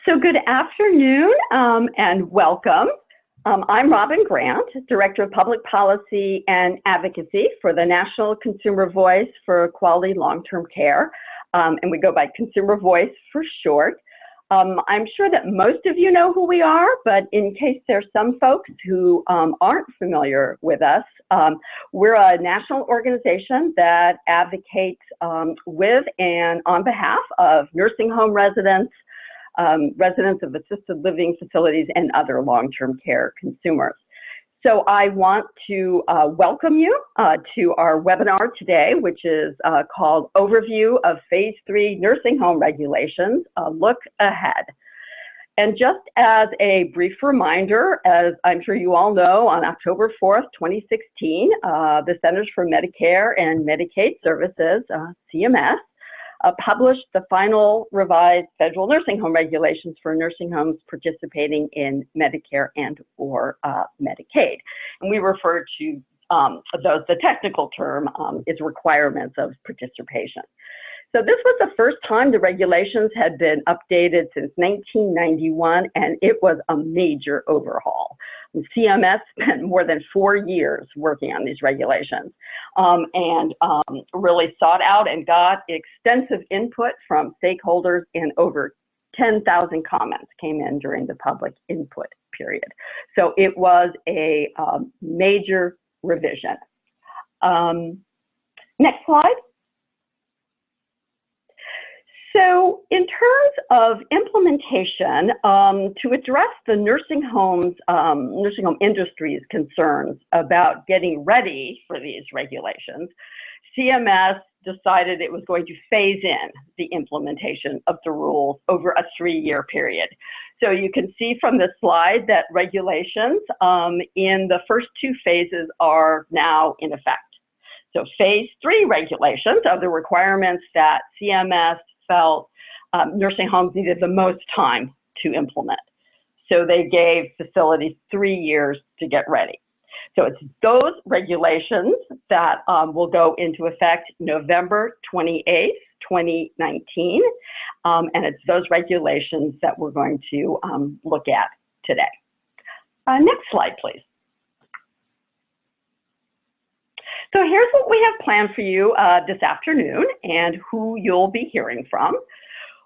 So good afternoon and welcome. I'm Robyn Grant, Director of Public Policy and Advocacy for the National Consumer Voice for Quality Long-Term Care, and we go by Consumer Voice for short. I'm sure that most of you know who we are, but in case there's some folks who aren't familiar with us, we're a national organization that advocates with and on behalf of nursing home residents, residents of assisted living facilities, and other long-term care consumers. So I want to welcome you to our webinar today, which is called Overview of Phase 3 Nursing Home Regulations, a Look Ahead. And just as a brief reminder, as I'm sure you all know, on October 4th, 2016, the Centers for Medicare and Medicaid Services, CMS, published the final revised federal nursing home regulations for nursing homes participating in Medicare and/or Medicaid. And we refer to those, the technical term is requirements of participation. So this was the first time the regulations had been updated since 1991, and it was a major overhaul. And CMS spent more than 4 years working on these regulations and really sought out and got extensive input from stakeholders, and over 10,000 comments came in during the public input period. So it was a major revision. Next slide. So in terms of implementation, to address the nursing home industry's concerns about getting ready for these regulations, CMS decided it was going to phase in the implementation of the rules over a 3-year period. So you can see from this slide that regulations in the first 2 phases are now in effect. So phase 3 regulations are the requirements that CMS felt nursing homes needed the most time to implement. So they gave facilities 3 years to get ready. So it's those regulations that will go into effect November 28th, 2019. And it's those regulations that we're going to look at today. Next slide, please. So here's what we have planned for you this afternoon and who you'll be hearing from.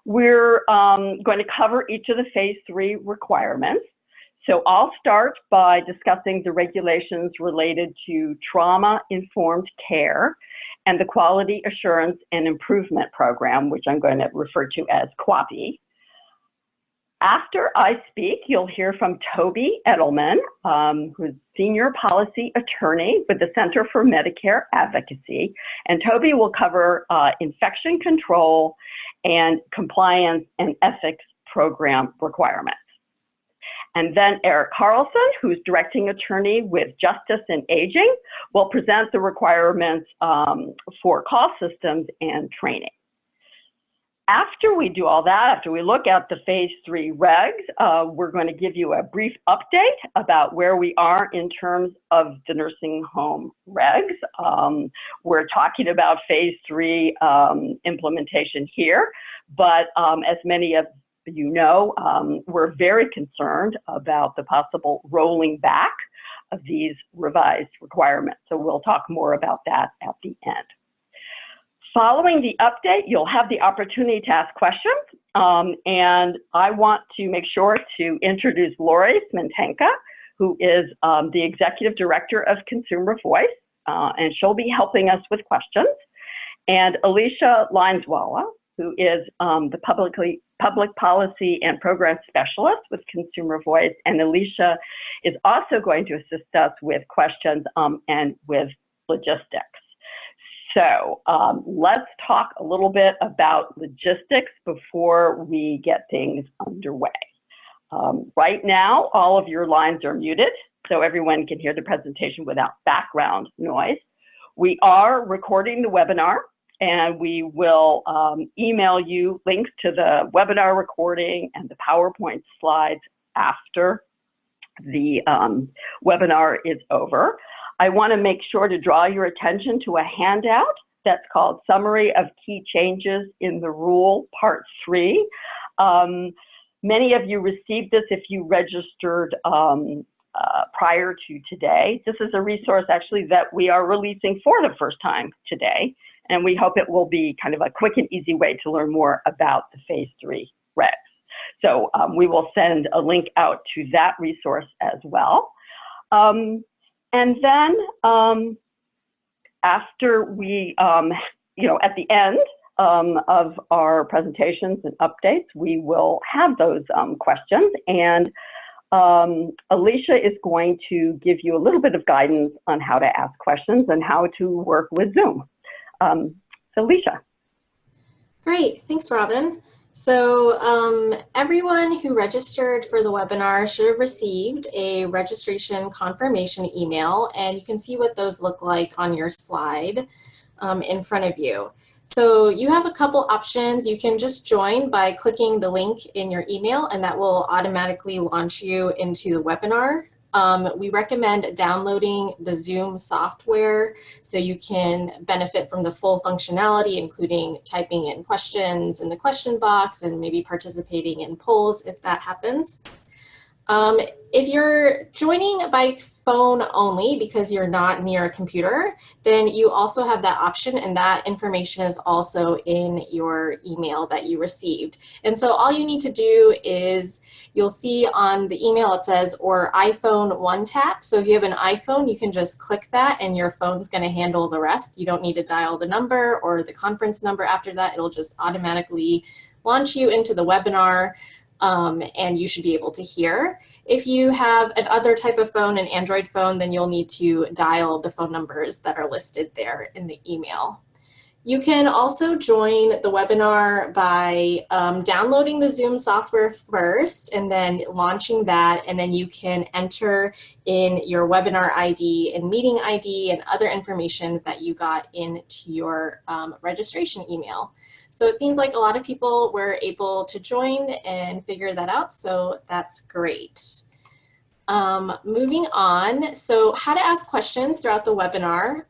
We're going to cover each of the phase 3 requirements. So I'll start by discussing the regulations related to trauma-informed care and the Quality Assurance and Improvement Program, which I'm going to refer to as QAPI. After I speak, you'll hear from Toby Edelman, who's Senior Policy Attorney with the Center for Medicare Advocacy. And Toby will cover infection control and compliance and ethics program requirements. And then Eric Carlson, who's Directing Attorney with Justice and Aging, will present the requirements for call systems and training. After we do all that, after we look at the phase 3 regs, we're going to give you a brief update about where we are in terms of the nursing home regs. We're talking about phase 3 implementation here, but as many of you know, we're very concerned about the possible rolling back of these revised requirements. So we'll talk more about that at the end. Following the update, you'll have the opportunity to ask questions, and I want to make sure to introduce Lori Smentenka, who is the Executive Director of Consumer Voice, and she'll be helping us with questions, and Alicia Lineswala, who is the Public Policy and Program Specialist with Consumer Voice, and Alicia is also going to assist us with questions and with logistics. So let's talk a little bit about logistics before we get things underway. Right now, all of your lines are muted, so everyone can hear the presentation without background noise. We are recording the webinar, and we will email you links to the webinar recording and the PowerPoint slides after the webinar is over. I want to make sure to draw your attention to a handout that's called Summary of Key Changes in the Rule, Part 3. Many of you received this if you registered prior to today. This is a resource actually that we are releasing for the first time today, and we hope it will be kind of a quick and easy way to learn more about the phase 3 regs. So we will send a link out to that resource as well. And then after we, at the end of our presentations and updates, we will have those questions, and Alicia is going to give you a little bit of guidance on how to ask questions and how to work with Zoom. So Alicia. Great, thanks Robyn. So everyone who registered for the webinar should have received a registration confirmation email, and you can see what those look like on your slide in front of you. So you have a couple options. You can just join by clicking the link in your email, and that will automatically launch you into the webinar. We recommend downloading the Zoom software so you can benefit from the full functionality, including typing in questions in the question box and maybe participating in polls if that happens. If you're joining by phone only because you're not near a computer, then you also have that option, and that information is also in your email that you received. And so all you need to do is, you'll see on the email it says, or iPhone one tap. So if you have an iPhone, you can just click that and your phone's going to handle the rest. You don't need to dial the number or the conference number after that. It'll just automatically launch you into the webinar. And you should be able to hear. If you have another type of phone, an Android phone, then you'll need to dial the phone numbers that are listed there in the email. You can also join the webinar by downloading the Zoom software first and then launching that, and then you can enter in your webinar ID and meeting ID and other information that you got into your registration email. So it seems like a lot of people were able to join and figure that out, so that's great. Moving on, so how to ask questions throughout the webinar.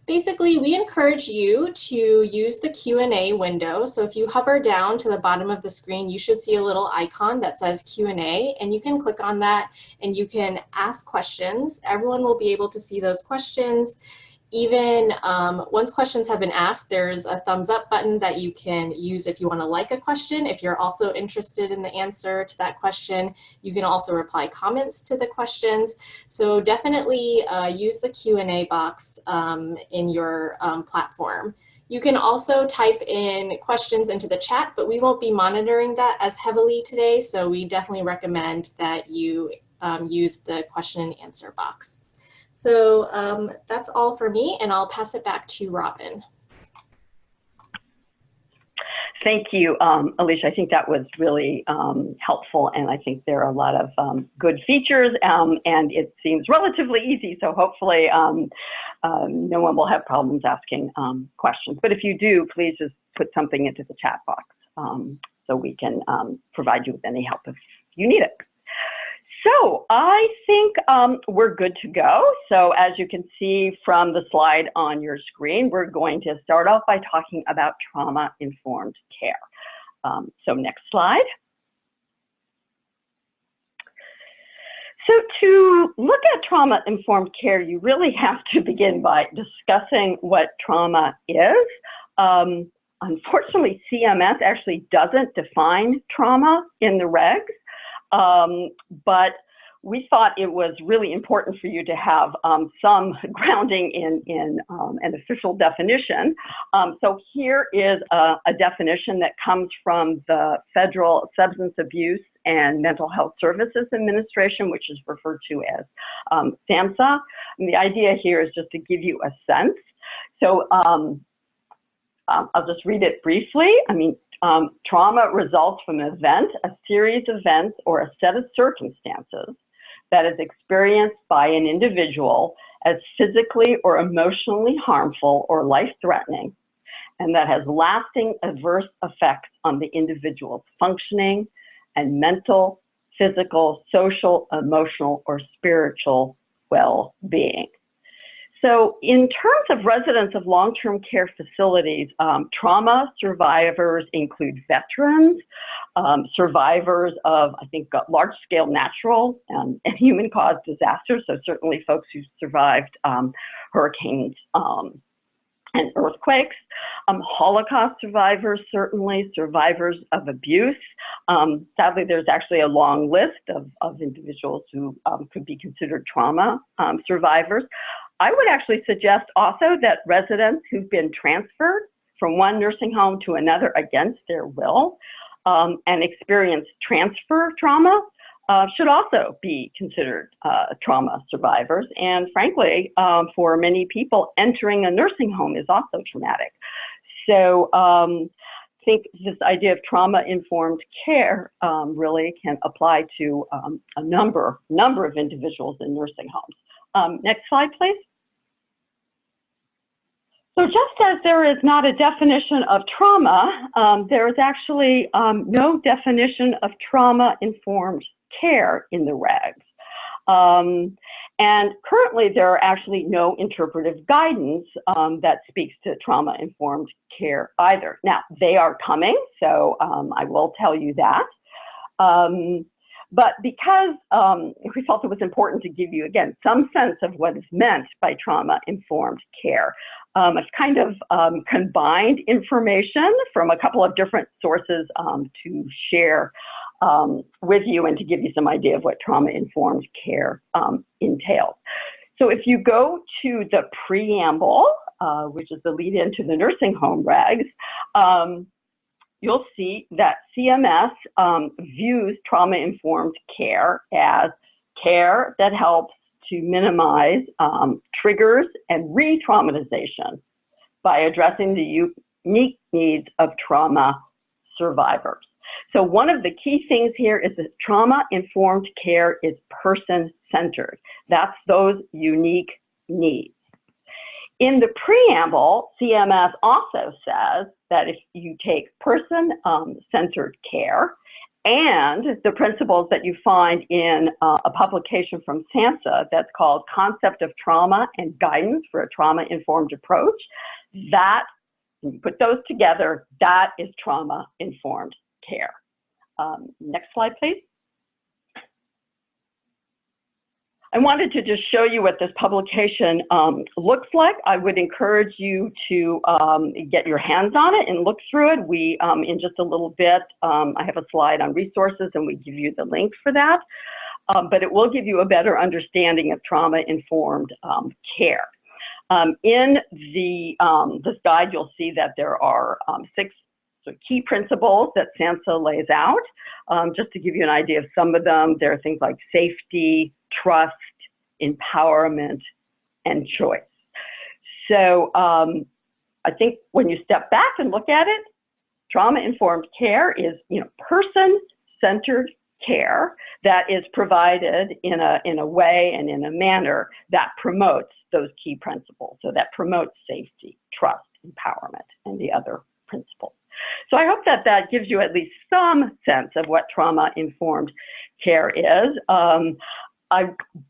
Basically, we encourage you to use the Q&A window. So if you hover down to the bottom of the screen, you should see a little icon that says Q&A, and you can click on that and you can ask questions. Everyone will be able to see those questions. Even once questions have been asked, there's a thumbs up button that you can use if you want to like a question. If you're also interested in the answer to that question, you can also reply comments to the questions. So definitely use the Q&A box in your platform. You can also type in questions into the chat, but we won't be monitoring that as heavily today. So we definitely recommend that you use the question and answer box. So that's all for me, and I'll pass it back to Robyn. Thank you, Alicia. I think that was really helpful, and I think there are a lot of good features, and it seems relatively easy, so hopefully no one will have problems asking questions. But if you do, please just put something into the chat box so we can provide you with any help if you need it. So I think we're good to go. So as you can see from the slide on your screen, we're going to start off by talking about trauma-informed care. So next slide. So to look at trauma-informed care, you really have to begin by discussing what trauma is. Unfortunately, CMS actually doesn't define trauma in the regs. But we thought it was really important for you to have some grounding in an official definition. So here is a definition that comes from the Federal Substance Abuse and Mental Health Services Administration, which is referred to as SAMHSA. And the idea here is just to give you a sense. So I'll just read it briefly. I mean, trauma results from an event, a series of events, or a set of circumstances that is experienced by an individual as physically or emotionally harmful or life-threatening, and that has lasting adverse effects on the individual's functioning and mental, physical, social, emotional, or spiritual well-being. So in terms of residents of long-term care facilities, trauma survivors include veterans, survivors of, I think, large-scale natural and human-caused disasters, so certainly folks who survived hurricanes and earthquakes, Holocaust survivors, certainly survivors of abuse. Sadly, there's actually a long list of individuals who could be considered trauma survivors. I would actually suggest also that residents who've been transferred from one nursing home to another against their will and experience transfer trauma should also be considered trauma survivors. And frankly, for many people, entering a nursing home is also traumatic. So I think this idea of trauma-informed care really can apply to a number of individuals in nursing homes. Next slide, please. So just as there is not a definition of trauma, there is actually no definition of trauma-informed care in the regs. And currently there are actually no interpretive guidance that speaks to trauma-informed care either. Now, they are coming, so I will tell you that. But because we felt it was important to give you, again, some sense of what is meant by trauma-informed care, I've kind of combined information from a couple of different sources to share with you and to give you some idea of what trauma-informed care entails. So if you go to the preamble, which is the lead into the nursing home regs, you'll see that CMS views trauma-informed care as care that helps to minimize triggers and re-traumatization by addressing the unique needs of trauma survivors. So one of the key things here is that trauma-informed care is person-centered. That's those unique needs. In the preamble, CMS also says that if you take person-centered care and the principles that you find in a publication from SAMHSA that's called Concept of Trauma and Guidance for a Trauma-Informed Approach, that, when you put those together, that is trauma-informed care. Next slide, please. I wanted to just show you what this publication looks like. I would encourage you to get your hands on it and look through it. We, in just a little bit, I have a slide on resources and we give you the link for that. But it will give you a better understanding of trauma-informed care. In this guide, you'll see that there are 6 key principles that SAMHSA lays out. Just to give you an idea of some of them, there are things like safety, trust, empowerment, and choice. So I think when you step back and look at it, trauma-informed care is, person-centered care that is provided in a way and in a manner that promotes those key principles. So that promotes safety, trust, empowerment, and the other principles. So I hope that that gives you at least some sense of what trauma-informed care is. I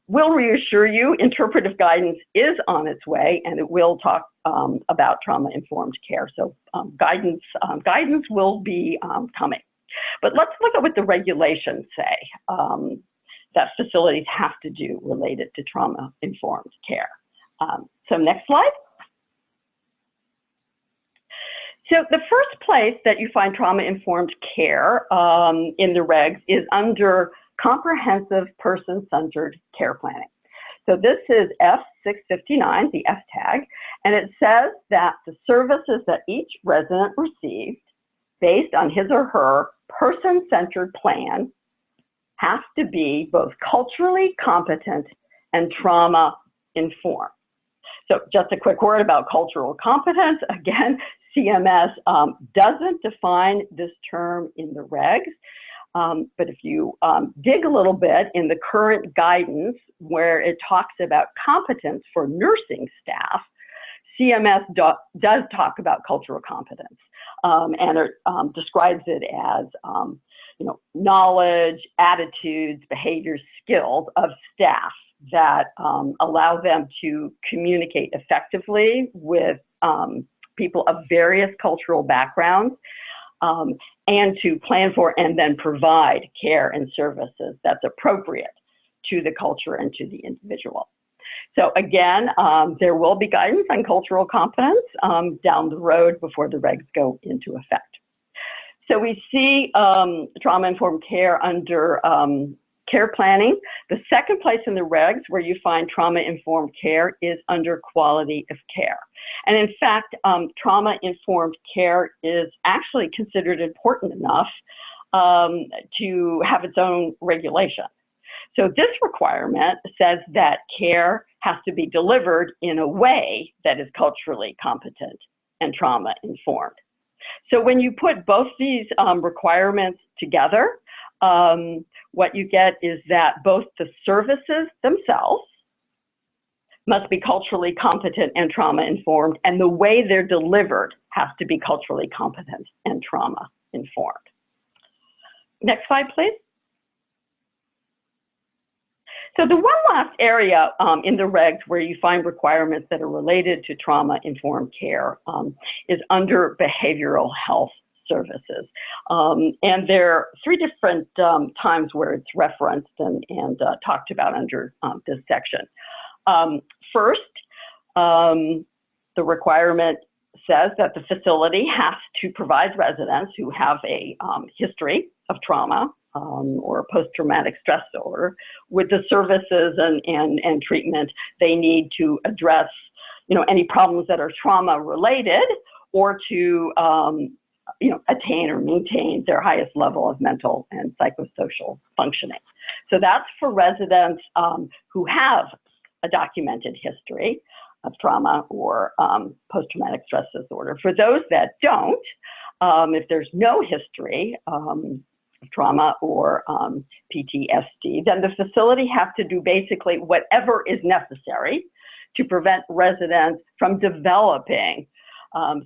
will reassure you, interpretive guidance is on its way, and it will talk about trauma-informed care. So guidance will be coming. But let's look at what the regulations say that facilities have to do related to trauma-informed care. So next slide. So the first place that you find trauma-informed care in the regs is under comprehensive person-centered care planning. So this is F659, the F tag, and it says that the services that each resident received based on his or her person-centered plan have to be both culturally competent and trauma-informed. So just a quick word about cultural competence. Again, CMS doesn't define this term in the regs, but if you dig a little bit in the current guidance where it talks about competence for nursing staff, CMS does talk about cultural competence, and it describes it as knowledge, attitudes, behaviors, skills of staff that allow them to communicate effectively with people of various cultural backgrounds, and to plan for and then provide care and services that's appropriate to the culture and to the individual. So again, there will be guidance on cultural competence down the road before the regs go into effect. So we see trauma-informed care under care planning. The second place in the regs where you find trauma-informed care is under quality of care. And in fact, trauma-informed care is actually considered important enough to have its own regulation. So this requirement says that care has to be delivered in a way that is culturally competent and trauma-informed. So when you put both these requirements together, what you get is that both the services themselves must be culturally competent and trauma-informed, and the way they're delivered has to be culturally competent and trauma-informed. Next slide, please. So the one last area in the regs where you find requirements that are related to trauma-informed care is under behavioral health services. And there are three different times where it's referenced and talked about under this section. First, the requirement says that the facility has to provide residents who have a history of trauma or post-traumatic stress disorder with the services and treatment they need to address, any problems that are trauma-related, or to attain or maintain their highest level of mental and psychosocial functioning. So that's for residents who have a documented history of trauma or post-traumatic stress disorder. For those that don't, if there's no history of trauma or PTSD, then the facility has to do basically whatever is necessary to prevent residents from developing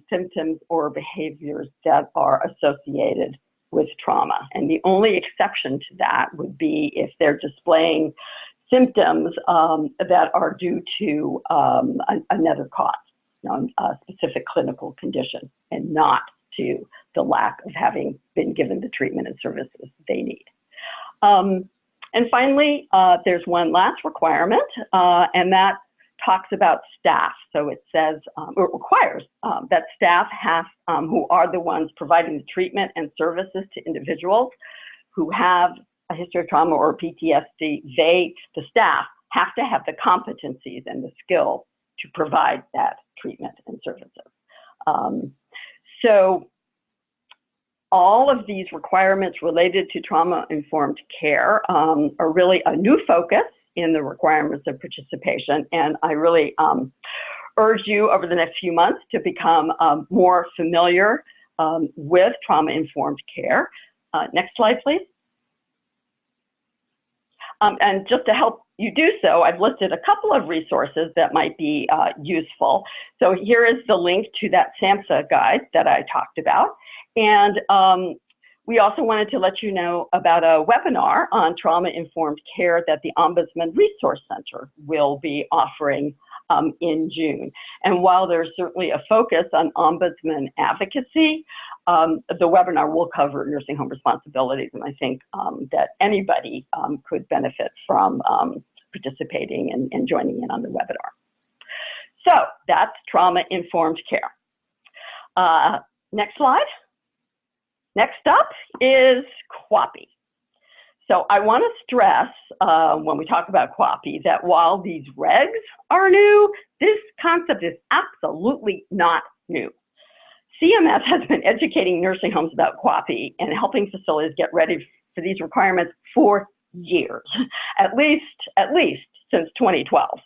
symptoms or behaviors that are associated with trauma. And the only exception to that would be if they're displaying symptoms that are due to another cause, a specific clinical condition, and not to the lack of having been given the treatment and services they need. And finally, there's one last requirement, and that talks about staff. So it says, or requires that staff have, who are the ones providing the treatment and services to individuals who have a history of trauma or PTSD, the staff, have to have the competencies and the skill to provide that treatment and services. So all of these requirements related to trauma-informed care are really a new focus in the requirements of participation, and I really urge you over the next few months to become more familiar with trauma-informed care. Next slide, please. And just to help you do so, I've listed a couple of resources that might be useful. So here is the link to that SAMHSA guide that I talked about. And we also wanted to let you know about a webinar on trauma-informed care that the Ombudsman Resource Center will be offering in June. And while there's certainly a focus on Ombudsman advocacy, the webinar will cover nursing home responsibilities, and I think that anybody could benefit from participating and joining in on the webinar. So that's trauma-informed care. Next slide. Next up is QAPI. So I want to stress when we talk about QAPI that while these regs are new, this concept is absolutely not new. CMS has been educating nursing homes about QAPI and helping facilities get ready for these requirements for years, at least since 2012.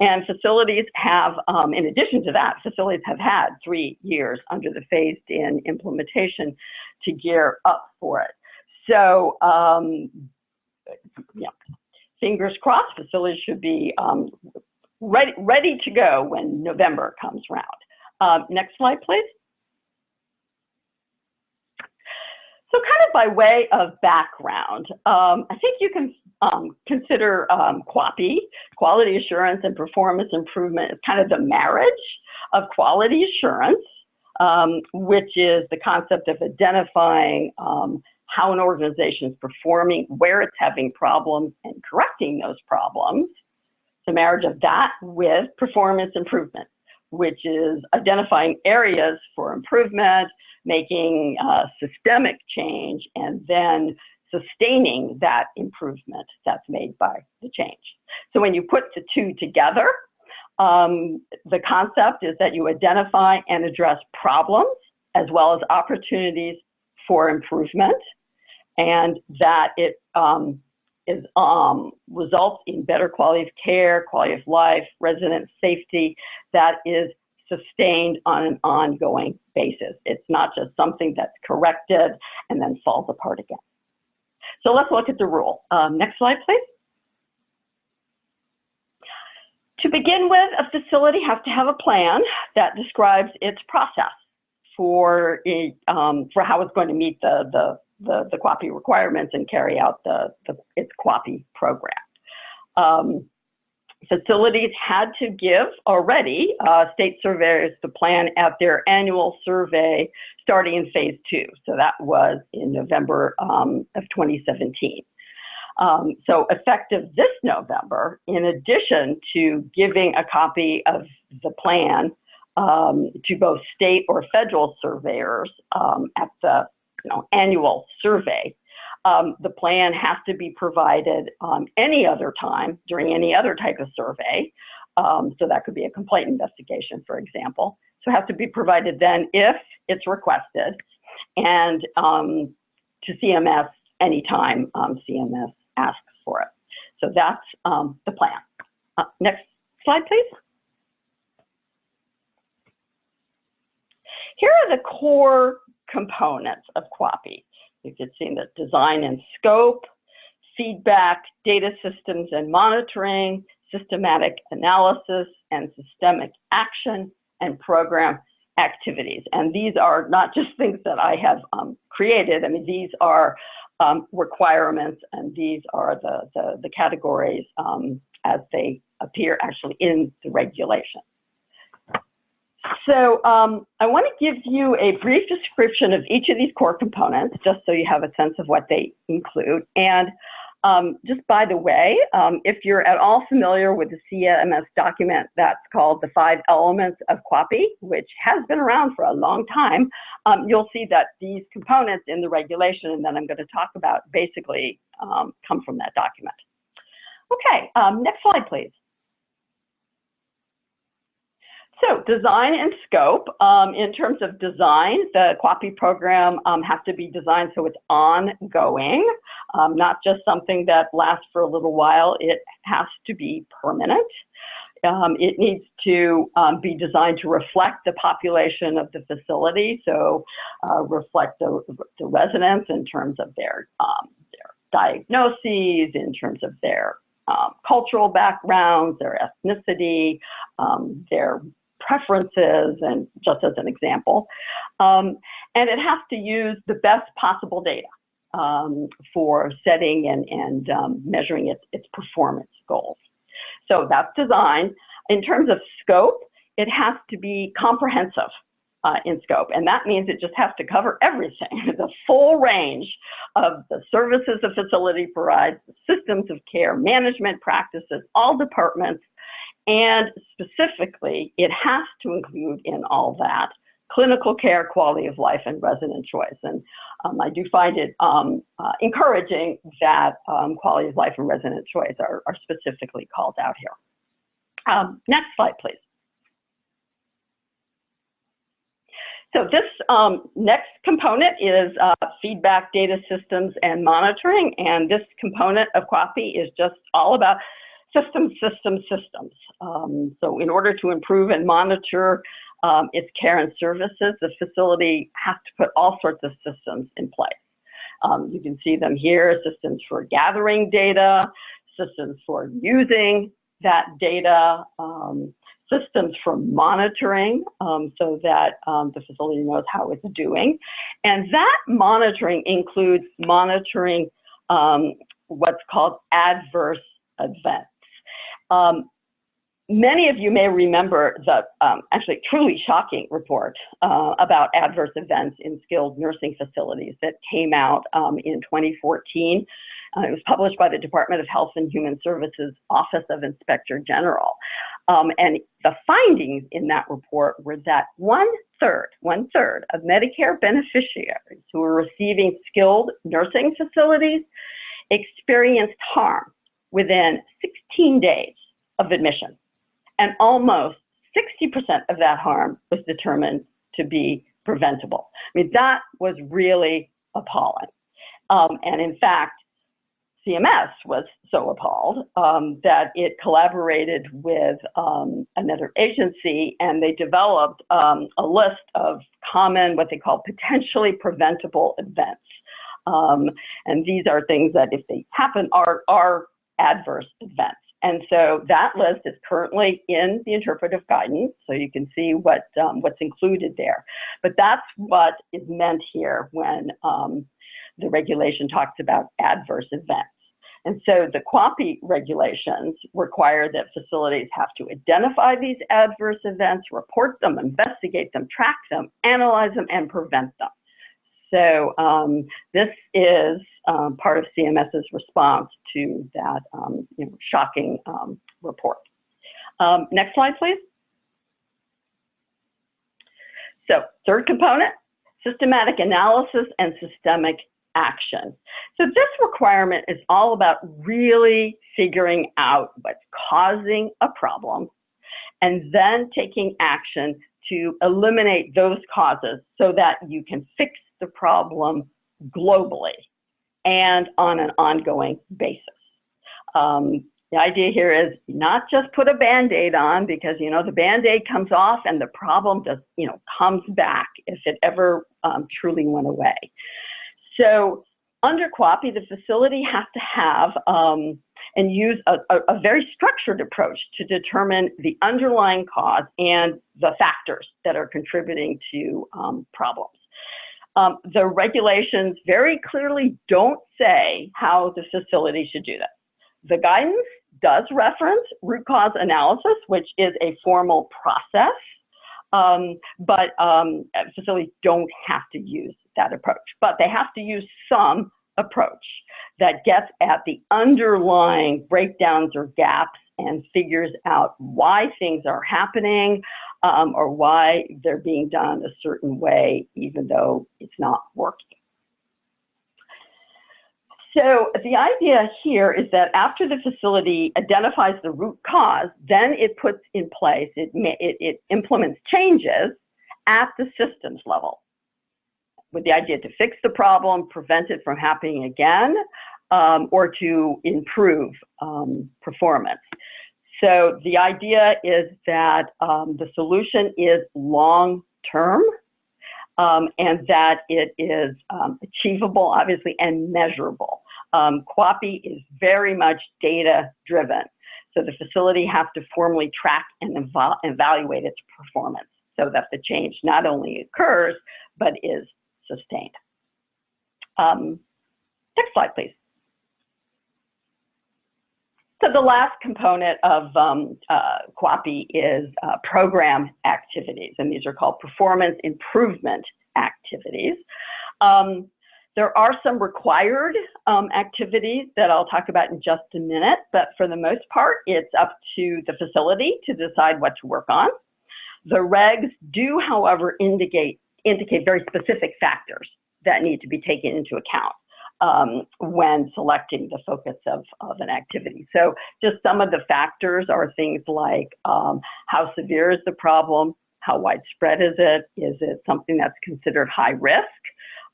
And facilities have, in addition to that, facilities have had 3 years under the phased-in implementation to gear up for it. So, fingers crossed, facilities should be ready to go when November comes around. Next slide, please. So kind of by way of background, I think you can consider QAPI, quality assurance and performance improvement, is kind of the marriage of quality assurance, which is the concept of identifying how an organization is performing, where it's having problems, and correcting those problems. The marriage of that with performance improvement, which is identifying areas for improvement, making systemic change, and then sustaining that improvement that's made by the change. So when you put the two together, the concept is that you identify and address problems as well as opportunities for improvement, and that it results in better quality of care, quality of life, resident safety that is sustained on an ongoing basis. It's not just something that's corrected and then falls apart again. So let's look at the rule. Next slide, please. To begin with, a facility has to have a plan that describes its process for how it's going to meet the QAPI requirements and carry out its QAPI program. Facilities had to give already state surveyors the plan at their annual survey starting in phase 2. So that was in November of 2017. So effective this November, in addition to giving a copy of the plan to both state or federal surveyors at the annual survey, the plan has to be provided any other time during any other type of survey. So that could be a complaint investigation, for example. So it has to be provided then if it's requested, and to CMS anytime CMS asks for it. So that's the plan. Next slide, please. Here are the core components of QAPI. You can see the design and scope, feedback, data systems and monitoring, systematic analysis and systemic action, and program activities. And these are not just things that I have created. I mean, these are requirements, and these are the categories as they appear actually in the regulation. So I want to give you a brief description of each of these core components, just so you have a sense of what they include. And just by the way, if you're at all familiar with the CMS document that's called the 5 Elements of QAPI, which has been around for a long time, you'll see that these components in the regulation, and then I'm going to talk about, basically come from that document. Okay, next slide, please. So design and scope. In terms of design, the QAPI program has to be designed so it's ongoing, not just something that lasts for a little while. It has to be permanent. It needs to be designed to reflect the population of the facility, so reflect the residents in terms of their diagnoses, in terms of their cultural backgrounds, their ethnicity, their preferences, and just as an example. And it has to use the best possible data for setting and measuring its performance goals. So that's design. In terms of scope, it has to be comprehensive in scope, and that means it just has to cover everything, the full range of the services the facility provides, the systems of care, management practices, all departments. And specifically, it has to include in all that clinical care, quality of life, and resident choice. And I do find it encouraging that quality of life and resident choice are specifically called out here. Next slide, please. So this next component is feedback, data systems, and monitoring. And this component of QAPI is just all about systems. So in order to improve and monitor its care and services, the facility has to put all sorts of systems in place. You can see them here: systems for gathering data, systems for using that data, systems for monitoring so that the facility knows how it's doing. And that monitoring includes monitoring what's called adverse events. Many of you may remember the actually truly shocking report about adverse events in skilled nursing facilities that came out in 2014. It was published by the Department of Health and Human Services Office of Inspector General. And the findings in that report were that one third of Medicare beneficiaries who were receiving skilled nursing facilities experienced harm within 16 days of admission. And almost 60% of that harm was determined to be preventable. I mean, that was really appalling. And in fact, CMS was so appalled that it collaborated with another agency, and they developed a list of common, what they call potentially preventable events. And these are things that, if they happen, are adverse events. And so that list is currently in the interpretive guidance, so you can see what's included there. But that's what is meant here when the regulation talks about adverse events. And so the QAPI regulations require that facilities have to identify these adverse events, report them, investigate them, track them, analyze them, and prevent them. So this is part of CMS's response to that shocking report. Next slide, please. So third component, systematic analysis and systemic action. So this requirement is all about really figuring out what's causing a problem and then taking action to eliminate those causes so that you can fix the problem globally and on an ongoing basis. The idea here is not just put a Band-Aid on, because the Band-Aid comes off and the problem just comes back if it ever truly went away. So under QAPI, the facility has to have and use a very structured approach to determine the underlying cause and the factors that are contributing to problems. The regulations very clearly don't say how the facility should do this. The guidance does reference root cause analysis, which is a formal process, but facilities don't have to use that approach. But they have to use some approach that gets at the underlying breakdowns or gaps and figures out why things are happening or why they're being done a certain way, even though it's not working. So the idea here is that after the facility identifies the root cause, then it puts in place, it implements changes at the systems level, with the idea to fix the problem, prevent it from happening again, or to improve performance. So the idea is that the solution is long-term and that it is achievable, obviously, and measurable. QAPI is very much data-driven. So the facility has to formally track and evaluate its performance so that the change not only occurs, but is sustained. Next slide, please. So the last component of QAPI is program activities, and these are called performance improvement activities. There are some required activities that I'll talk about in just a minute, but for the most part, it's up to the facility to decide what to work on. The regs do, however, indicate very specific factors that need to be taken into account when selecting the focus of an activity. So just some of the factors are things like how severe is the problem, how widespread is it something that's considered high risk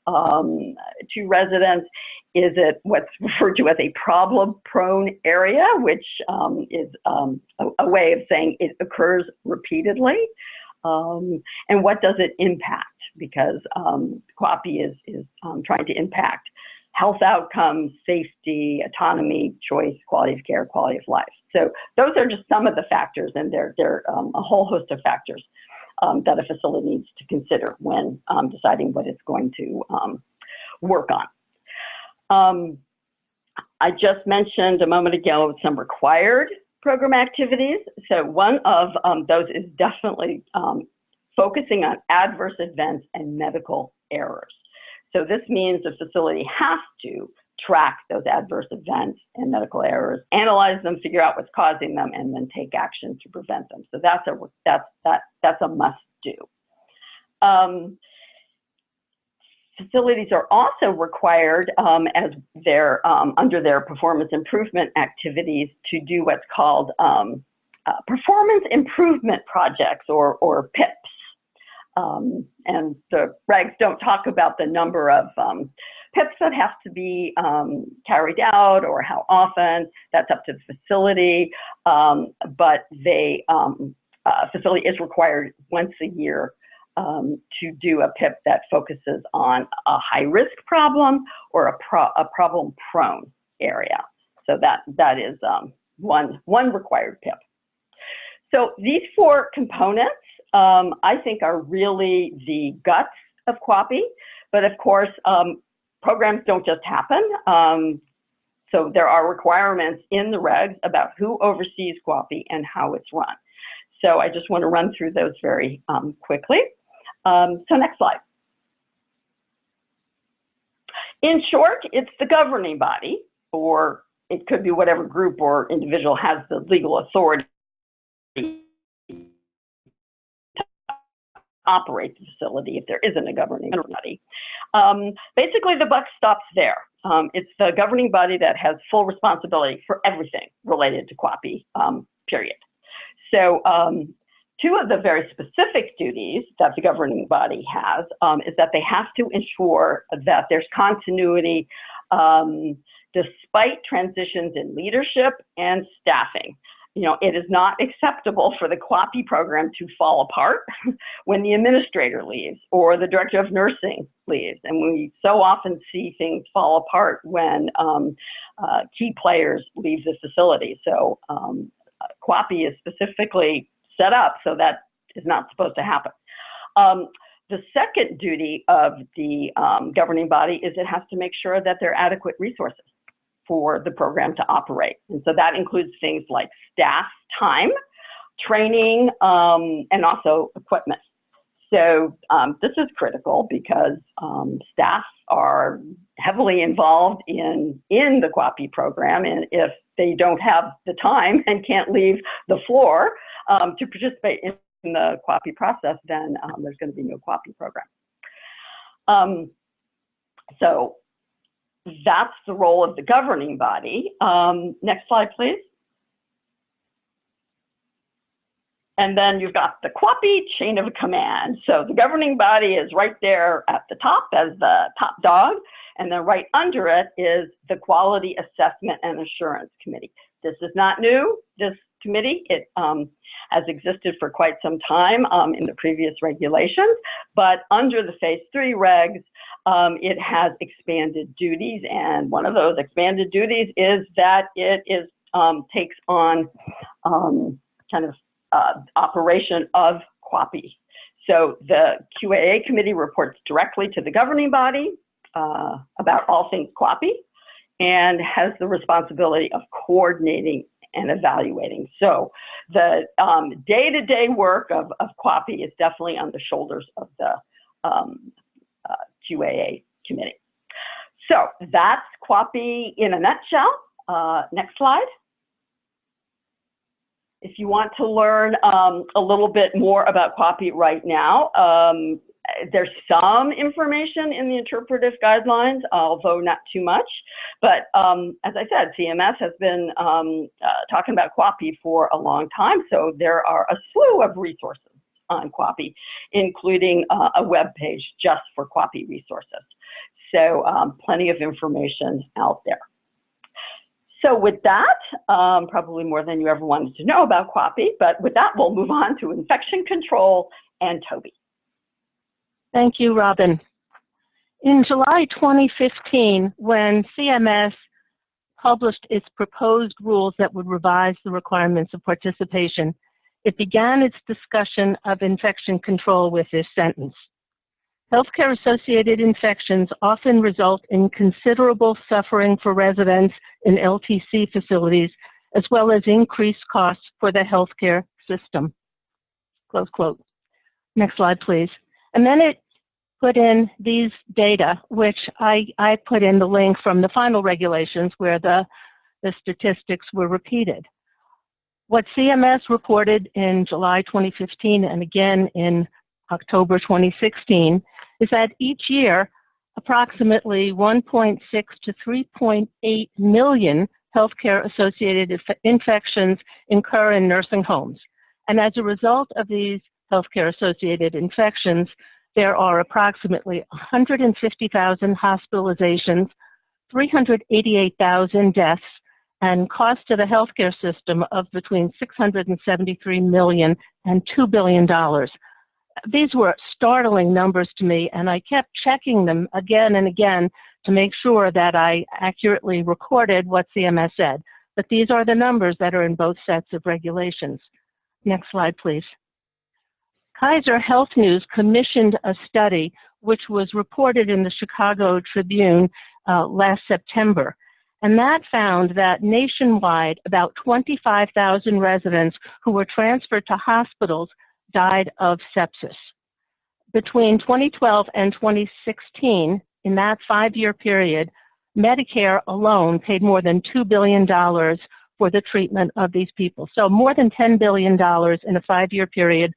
to residents, is it what's referred to as a problem-prone area, which is a way of saying it occurs repeatedly, and what does it impact, because QAPI is trying to impact health outcomes, safety, autonomy, choice, quality of care, quality of life. So those are just some of the factors, and there are a whole host of factors that a facility needs to consider when deciding what it's going to work on. I just mentioned a moment ago some required program activities. So one of those is definitely focusing on adverse events and medical errors. So this means the facility has to track those adverse events and medical errors, analyze them, figure out what's causing them, and then take action to prevent them. So that's a must do. Facilities are also required as under their performance improvement activities to do what's called performance improvement projects or PIPs. And the regs don't talk about the number of PIPs that have to be carried out or how often. That's up to the facility, but facility is required once a year to do a PIP that focuses on a high-risk problem or a problem-prone area. So that is one required PIP. So these 4 components, I think, are really the guts of QAPI, but of course, programs don't just happen. So there are requirements in the regs about who oversees QAPI and how it's run. So I just want to run through those very quickly. So next slide. In short, it's the governing body, or it could be whatever group or individual has the legal authority to operate the facility if there isn't a governing body. Basically, the buck stops there. It's the governing body that has full responsibility for everything related to QAPI, period. So 2 of the very specific duties that the governing body has is that they have to ensure that there's continuity despite transitions in leadership and staffing. You know, it is not acceptable for the QAPI program to fall apart when the administrator leaves or the director of nursing leaves. And we so often see things fall apart when key players leave the facility. So QAPI is specifically set up so that is not supposed to happen. The second duty of the governing body is it has to make sure that there are adequate resources for the program to operate. And so that includes things like staff time, training, and also equipment. So this is critical because staff are heavily involved in the QAPI program, and if they don't have the time and can't leave the floor to participate in the QAPI process, then there's going to be no QAPI program. So that's the role of the governing body. Next slide, please. And then you've got the QAPI chain of command. So the governing body is right there at the top as the top dog, and then right under it is the Quality Assessment and Assurance Committee. This is not new, this committee. It has existed for quite some time in the previous regulations, but under the Phase 3 regs, it has expanded duties, and one of those expanded duties is that it is takes on operation of QAPI. So the QAA committee reports directly to the governing body about all things QAPI and has the responsibility of coordinating and evaluating. So the day-to-day work of QAPI is definitely on the shoulders of the QAA committee. So that's QAPI in a nutshell. Next slide. If you want to learn a little bit more about QAPI right now, there's some information in the interpretive guidelines, although not too much. But as I said, CMS has been talking about QAPI for a long time, so there are a slew of resources on QAPI, including a web page just for QAPI resources. So plenty of information out there. So with that, probably more than you ever wanted to know about QAPI, but with that, we'll move on to infection control and Toby. Thank you, Robyn. In July 2015, when CMS published its proposed rules that would revise the requirements of participation, it began its discussion of infection control with this sentence. Healthcare-associated infections often result in considerable suffering for residents in LTC facilities, as well as increased costs for the healthcare system. Close quote. Next slide, please. And then it put in these data, which I put in the link from the final regulations where the statistics were repeated. What CMS reported in July 2015 and again in October 2016 is that each year approximately 1.6 to 3.8 million healthcare-associated infections incur in nursing homes. And as a result of these healthcare-associated infections, there are approximately 150,000 hospitalizations, 388,000 deaths, and cost to the healthcare system of between $673 million and $2 billion. These were startling numbers to me, and I kept checking them again and again to make sure that I accurately recorded what CMS said. But these are the numbers that are in both sets of regulations. Next slide, please. Kaiser Health News commissioned a study which was reported in the Chicago Tribune last September. And that found that nationwide, about 25,000 residents who were transferred to hospitals died of sepsis. Between 2012 and 2016, in that 5-year period, Medicare alone paid more than $2 billion for the treatment of these people. So more than $10 billion in a 5-year period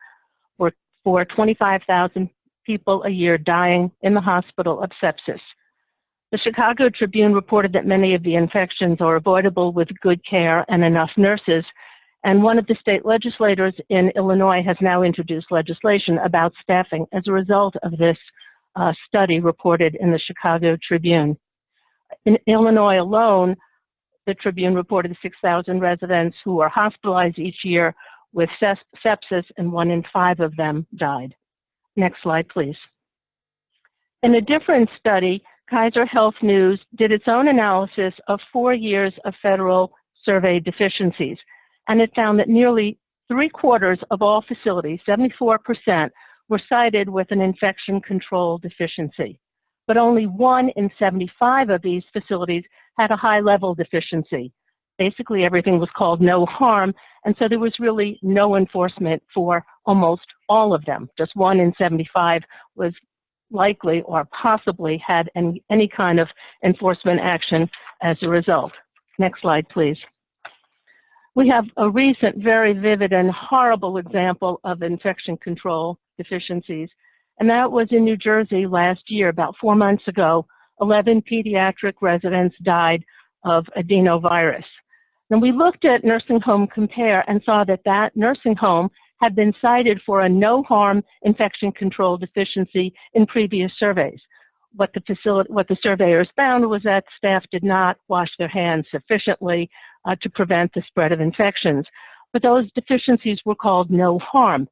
for 25,000 people a year dying in the hospital of sepsis. The Chicago Tribune reported that many of the infections are avoidable with good care and enough nurses. And one of the state legislators in Illinois has now introduced legislation about staffing as a result of this study reported in the Chicago Tribune. In Illinois alone, the Tribune reported 6,000 residents who are hospitalized each year with sepsis, and 1 in 5 of them died. Next slide, please. In a different study, Kaiser Health News did its own analysis of 4 years of federal survey deficiencies, and it found that nearly 3/4 of all facilities, 74%, were cited with an infection control deficiency. But only 1 in 75 of these facilities had a high-level deficiency. Basically, everything was called no harm, and so there was really no enforcement for almost all of them. Just 1 in 75 was likely or possibly had any kind of enforcement action as a result. Next slide, please. We have a recent, very vivid and horrible example of infection control deficiencies, and that was in New Jersey last year, about 4 months ago. 11 pediatric residents died of adenovirus. And we looked at Nursing Home Compare and saw that that nursing home had been cited for a no-harm infection control deficiency in previous surveys. What the surveyors found was that staff did not wash their hands sufficiently to prevent the spread of infections. But those deficiencies were called no harm.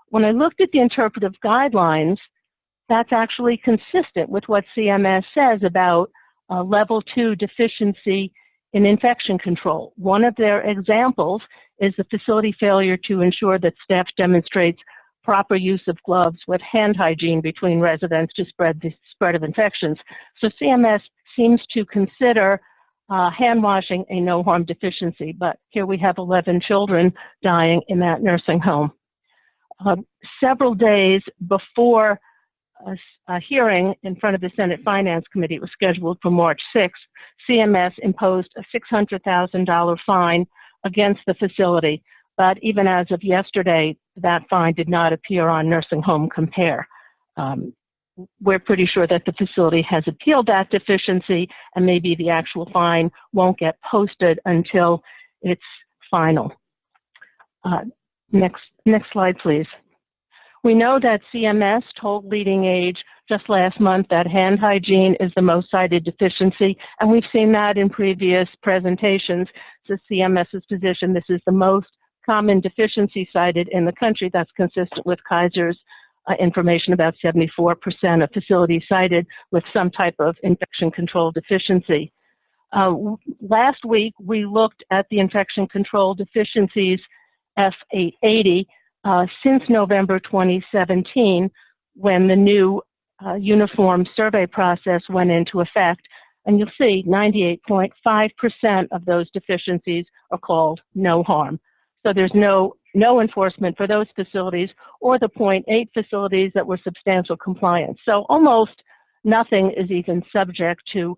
When I looked at the interpretive guidelines, that's actually consistent with what CMS says about level 2 deficiency in infection control. One of their examples is the facility failure to ensure that staff demonstrates proper use of gloves with hand hygiene between residents to spread the spread of infections. So CMS seems to consider hand washing a no harm deficiency, but here we have 11 children dying in that nursing home. Several days before a hearing in front of the Senate Finance Committee, it was scheduled for March 6th, CMS imposed a $600,000 fine against the facility. But even as of yesterday, that fine did not appear on Nursing Home Compare. We're pretty sure that the facility has appealed that deficiency, and maybe the actual fine won't get posted until it's final. Next slide, please. We know that CMS told Leading Age just last month that hand hygiene is the most cited deficiency, and we've seen that in previous presentations. So CMS's position, this is the most common deficiency cited in the country. That's consistent with Kaiser's information about 74% of facilities cited with some type of infection control deficiency. Last week, we looked at the infection control deficiencies F880 since November 2017, when the new uniform survey process went into effect, and you'll see 98.5% of those deficiencies are called no harm. So there's no enforcement for those facilities or the 0.8 facilities that were substantial compliance. So almost nothing is even subject to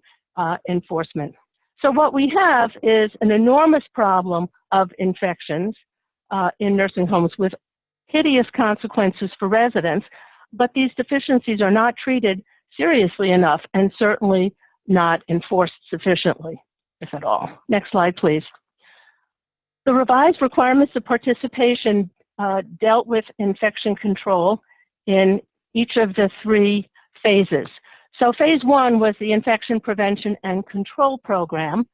enforcement. So what we have is an enormous problem of infections in nursing homes with hideous consequences for residents, but these deficiencies are not treated seriously enough and certainly not enforced sufficiently, if at all. Next slide, please. The revised requirements of participation dealt with infection control in each of the 3 phases. So phase 1 was the infection prevention and control program.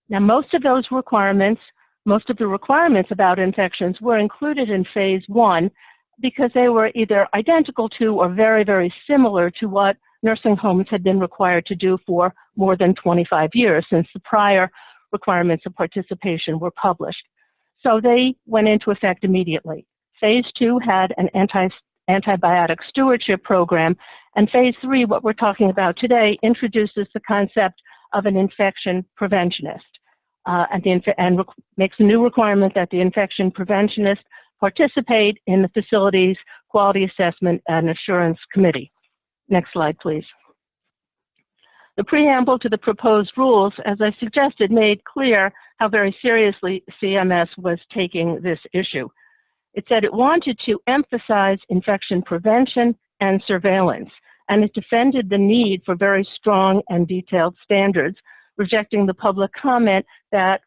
Now most of the requirements about infections were included in phase 1 because they were either identical to or very, very similar to what nursing homes had been required to do for more than 25 years since the prior requirements of participation were published. So they went into effect immediately. Phase 2 had an antibiotic stewardship program, and phase 3, what we're talking about today, introduces the concept of an infection preventionist and makes a new requirement that the infection preventionist participate in the facility's quality assessment and assurance committee. Next slide, please. The preamble to the proposed rules, as I suggested, made clear how very seriously CMS was taking this issue. It said it wanted to emphasize infection prevention and surveillance, and it defended the need for very strong and detailed standards, rejecting the public comment that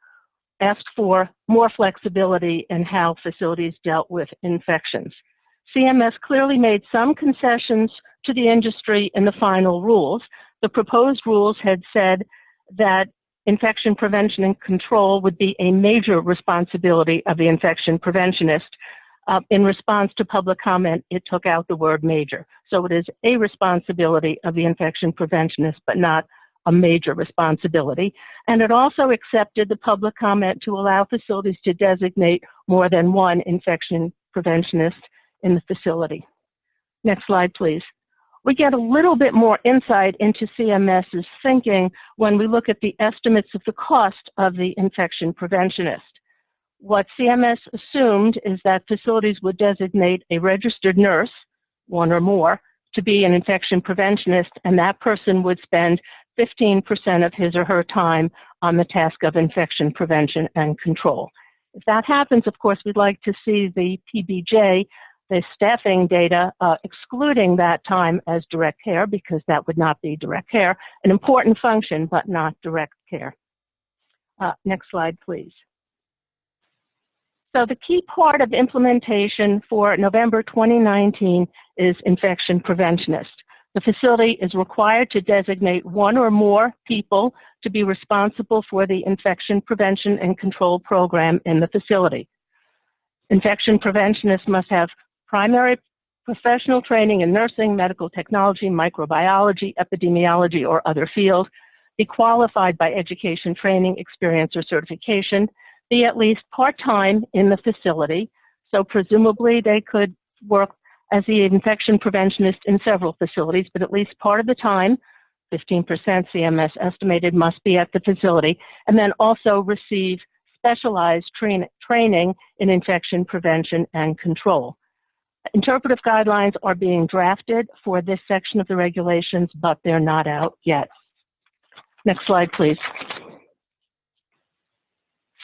asked for more flexibility in how facilities dealt with infections. CMS clearly made some concessions to the industry in the final rules. The proposed rules had said that infection prevention and control would be a major responsibility of the infection preventionist. In response to public comment, it took out the word major. So it is a responsibility of the infection preventionist, but not a major responsibility. And it also accepted the public comment to allow facilities to designate more than one infection preventionist in the facility. Next slide, please. We get a little bit more insight into CMS's thinking when we look at the estimates of the cost of the infection preventionist. What CMS assumed is that facilities would designate a registered nurse, one or more, to be an infection preventionist, and that person would spend 15% of his or her time on the task of infection prevention and control. If that happens, of course, we'd like to see the PBJ, the staffing data, excluding that time as direct care, because that would not be direct care, an important function, but not direct care. Next slide, please. So the key part of implementation for November 2019 is infection preventionist. The facility is required to designate one or more people to be responsible for the infection prevention and control program in the facility. Infection preventionists must have primary professional training in nursing, medical technology, microbiology, epidemiology, or other fields, be qualified by education, training, experience, or certification, be at least part-time in the facility. So presumably they could work as the infection preventionist in several facilities, but at least part of the time, 15% CMS estimated, must be at the facility, and then also receive specialized training in infection prevention and control. Interpretive guidelines are being drafted for this section of the regulations, but they're not out yet. Next slide, please.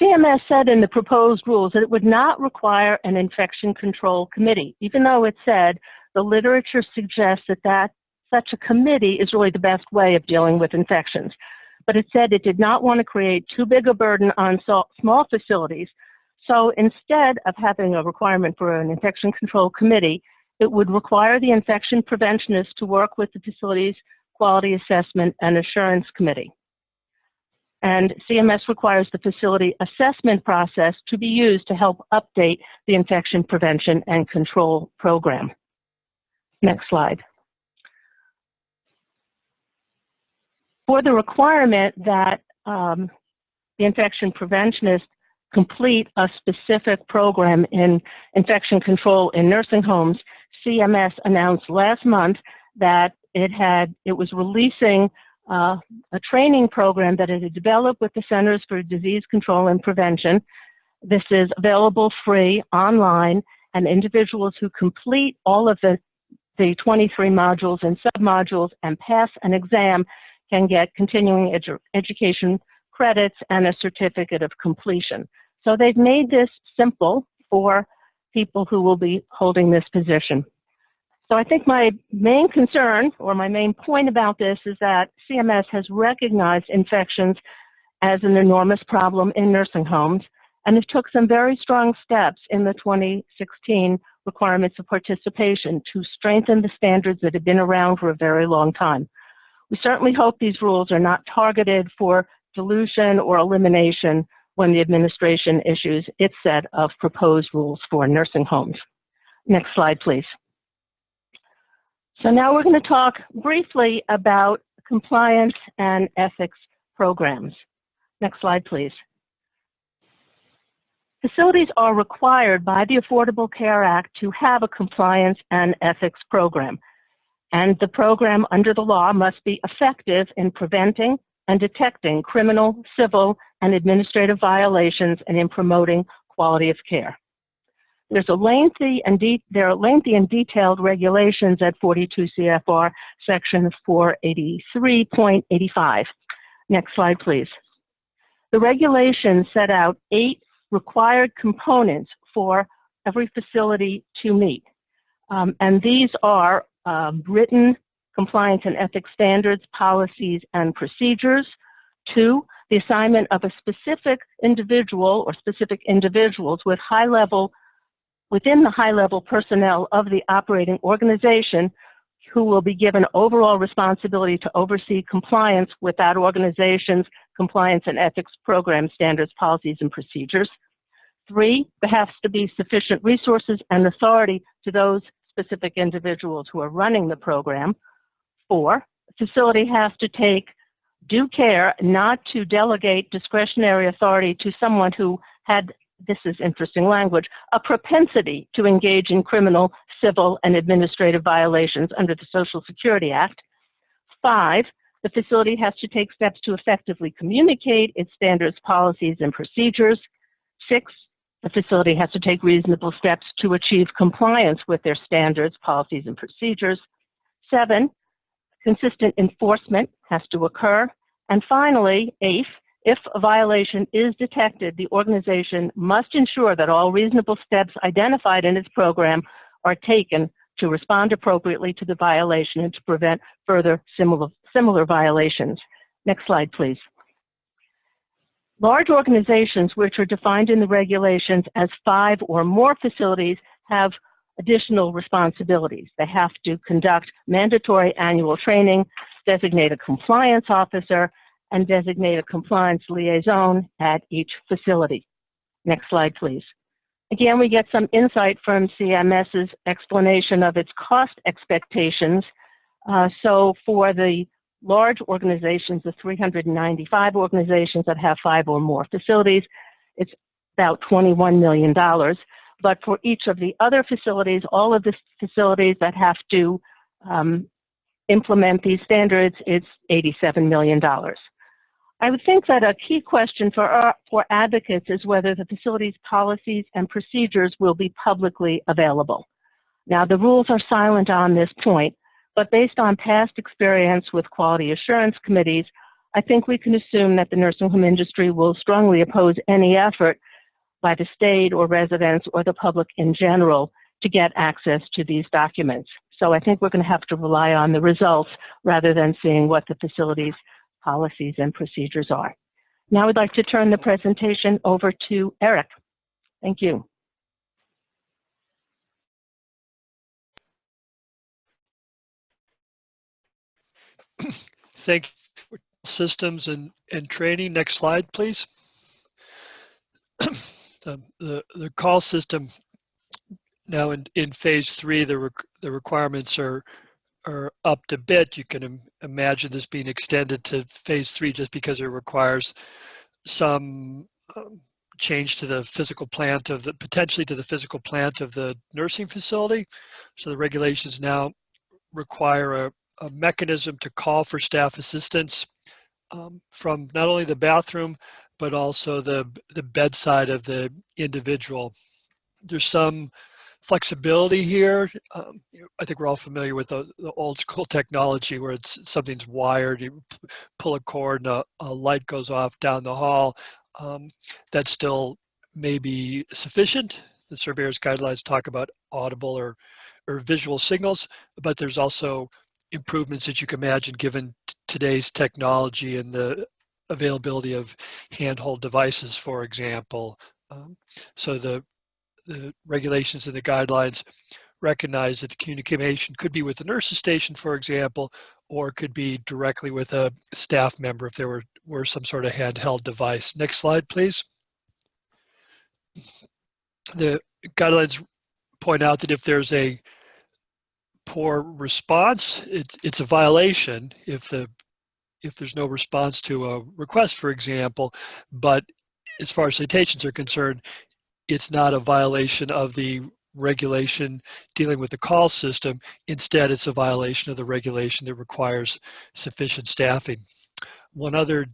CMS said in the proposed rules that it would not require an infection control committee, even though it said the literature suggests that such a committee is really the best way of dealing with infections. But it said it did not want to create too big a burden on small facilities. So instead of having a requirement for an infection control committee, it would require the infection preventionist to work with the facility's quality assessment and assurance committee. And CMS requires the facility assessment process to be used to help update the infection prevention and control program. Next slide. For the requirement that the infection preventionist complete a specific program in infection control in nursing homes, CMS announced last month that it was releasing a training program that it had developed with the Centers for Disease Control and Prevention. This is available free online, and individuals who complete all of the 23 modules and submodules and pass an exam can get continuing education credits and a certificate of completion. So they've made this simple for people who will be holding this position. So I think my main concern, or my main point about this, is that CMS has recognized infections as an enormous problem in nursing homes, and it took some very strong steps in the 2016 requirements of participation to strengthen the standards that have been around for a very long time. We certainly hope these rules are not targeted for dilution or elimination when the administration issues its set of proposed rules for nursing homes. Next slide, please. So now we're going to talk briefly about compliance and ethics programs. Next slide, please. Facilities are required by the Affordable Care Act to have a compliance and ethics program. And the program under the law must be effective in preventing and detecting criminal, civil, and administrative violations and in promoting quality of care. There are lengthy and detailed regulations at 42 CFR section 483.85. Next slide, please. The regulations set out 8 required components for every facility to meet. And these are written compliance and ethics standards, policies, and procedures. 2, the assignment of a specific individual or specific individuals with within the high-level personnel of the operating organization who will be given overall responsibility to oversee compliance with that organization's compliance and ethics program standards, policies, and procedures. 3, there has to be sufficient resources and authority to those specific individuals who are running the program. 4, the facility has to take due care not to delegate discretionary authority to someone who had, this is interesting language, a propensity to engage in criminal, civil, and administrative violations under the Social Security Act. 5, the facility has to take steps to effectively communicate its standards, policies, and procedures. 6, the facility has to take reasonable steps to achieve compliance with their standards, policies, and procedures. 7, consistent enforcement has to occur. And finally, 8, if a violation is detected, the organization must ensure that all reasonable steps identified in its program are taken to respond appropriately to the violation and to prevent further similar violations. Next slide, please. Large organizations, which are defined in the regulations as 5 or more facilities, have additional responsibilities. They have to conduct mandatory annual training, designate a compliance officer, and designate a compliance liaison at each facility. Next slide, please. Again, we get some insight from CMS's explanation of its cost expectations. So for the large organizations, the 395 organizations that have 5 or more facilities, it's about $21 million. But for each of the other facilities, all of the facilities that have to implement these standards, it's $87 million. I would think that a key question for advocates is whether the facility's policies and procedures will be publicly available. Now, the rules are silent on this point, but based on past experience with quality assurance committees, I think we can assume that the nursing home industry will strongly oppose any effort by the state or residents or the public in general to get access to these documents. So I think we're going to have to rely on the results rather than seeing what the facility's policies and procedures are. Now I'd like to turn the presentation over to Eric. Thank you. Thank you. Systems and training. Next slide, please. The call system now in phase 3, the requirements are up to bit. You can imagine this being extended to phase 3 just because it requires some change to the physical plant of the, potentially to the physical plant of the nursing facility. So the regulations now require a mechanism to call for staff assistance from not only the bathroom, but also the bedside of the individual. There's some flexibility here. I think we're all familiar with the old school technology where something's wired, you pull a cord and a light goes off down the hall. That still may be sufficient. The surveyor's guidelines talk about audible or visual signals, but there's also improvements that you can imagine given today's technology and the availability of handheld devices, for example. So the regulations and the guidelines recognize that the communication could be with the nurse's station, for example, or it could be directly with a staff member if there were some sort of handheld device. Next slide, please. The guidelines point out that if there's a poor response, it's a violation if there's no response to a request, for example. But as far as citations are concerned, it's not a violation of the regulation dealing with the call system. Instead, it's a violation of the regulation that requires sufficient staffing. One other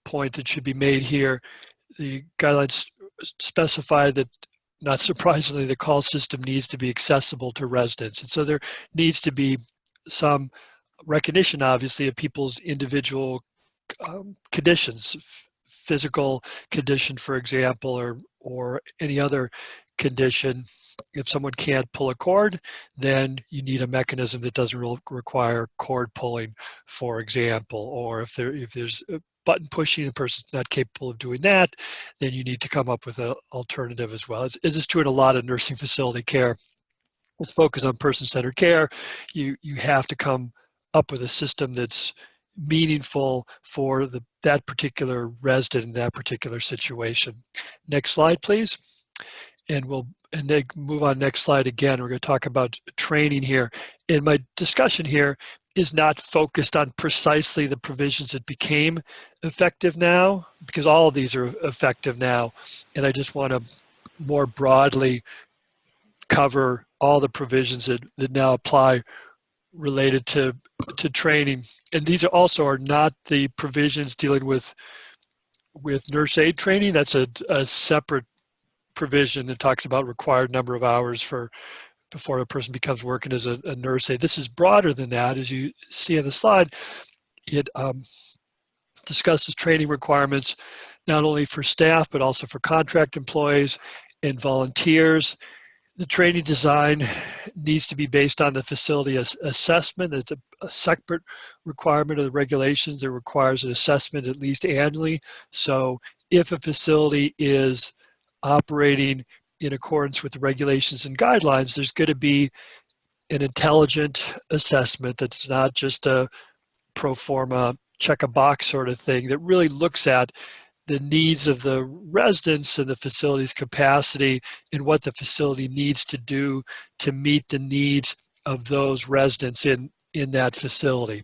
point that should be made here, the guidelines specify that, not surprisingly, the call system needs to be accessible to residents. And so there needs to be some recognition, obviously, of people's individual conditions, physical condition, for example, or any other condition. If someone can't pull a cord, then you need a mechanism that doesn't require cord pulling, for example. Or if there's a button pushing, a person's not capable of doing that, then you need to come up with an alternative as well. This is true in a lot of nursing facility care. Let's focus on person-centered care. You have to come up with a system that's meaningful for that particular resident in that particular situation. Next slide, please. And then move on next slide again. We're going to talk about training here. And my discussion here is not focused on precisely the provisions that became effective now, because all of these are effective now. And I just want to more broadly cover all the provisions that now apply related to training. And these are not the provisions dealing with nurse aid training. That's a separate provision that talks about required number of hours before a person becomes working as a nurse aide. This is broader than that. As you see on the slide, it discusses training requirements not only for staff, but also for contract employees and volunteers. The training design needs to be based on the facility assessment. It's a separate requirement of the regulations that requires an assessment at least annually. So if a facility is operating in accordance with the regulations and guidelines, there's going to be an intelligent assessment that's not just a pro forma check a box sort of thing, that really looks at the needs of the residents and the facility's capacity and what the facility needs to do to meet the needs of those residents in that facility.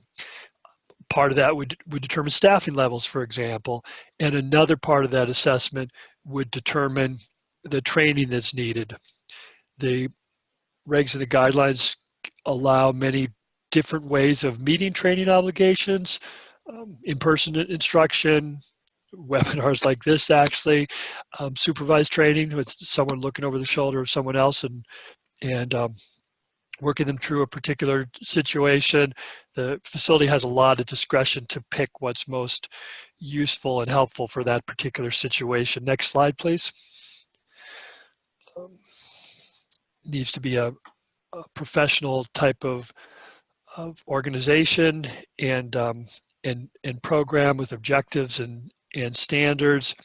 Part of that would determine staffing levels, for example, and another part of that assessment would determine the training that's needed. The regs and the guidelines allow many different ways of meeting training obligations, in-person instruction, webinars like this, actually, supervised training with someone looking over the shoulder of someone else and working them through a particular situation. The facility has a lot of discretion to pick what's most useful and helpful for that particular situation. Next slide, please. Needs to be a professional type of organization and program with objectives and standards.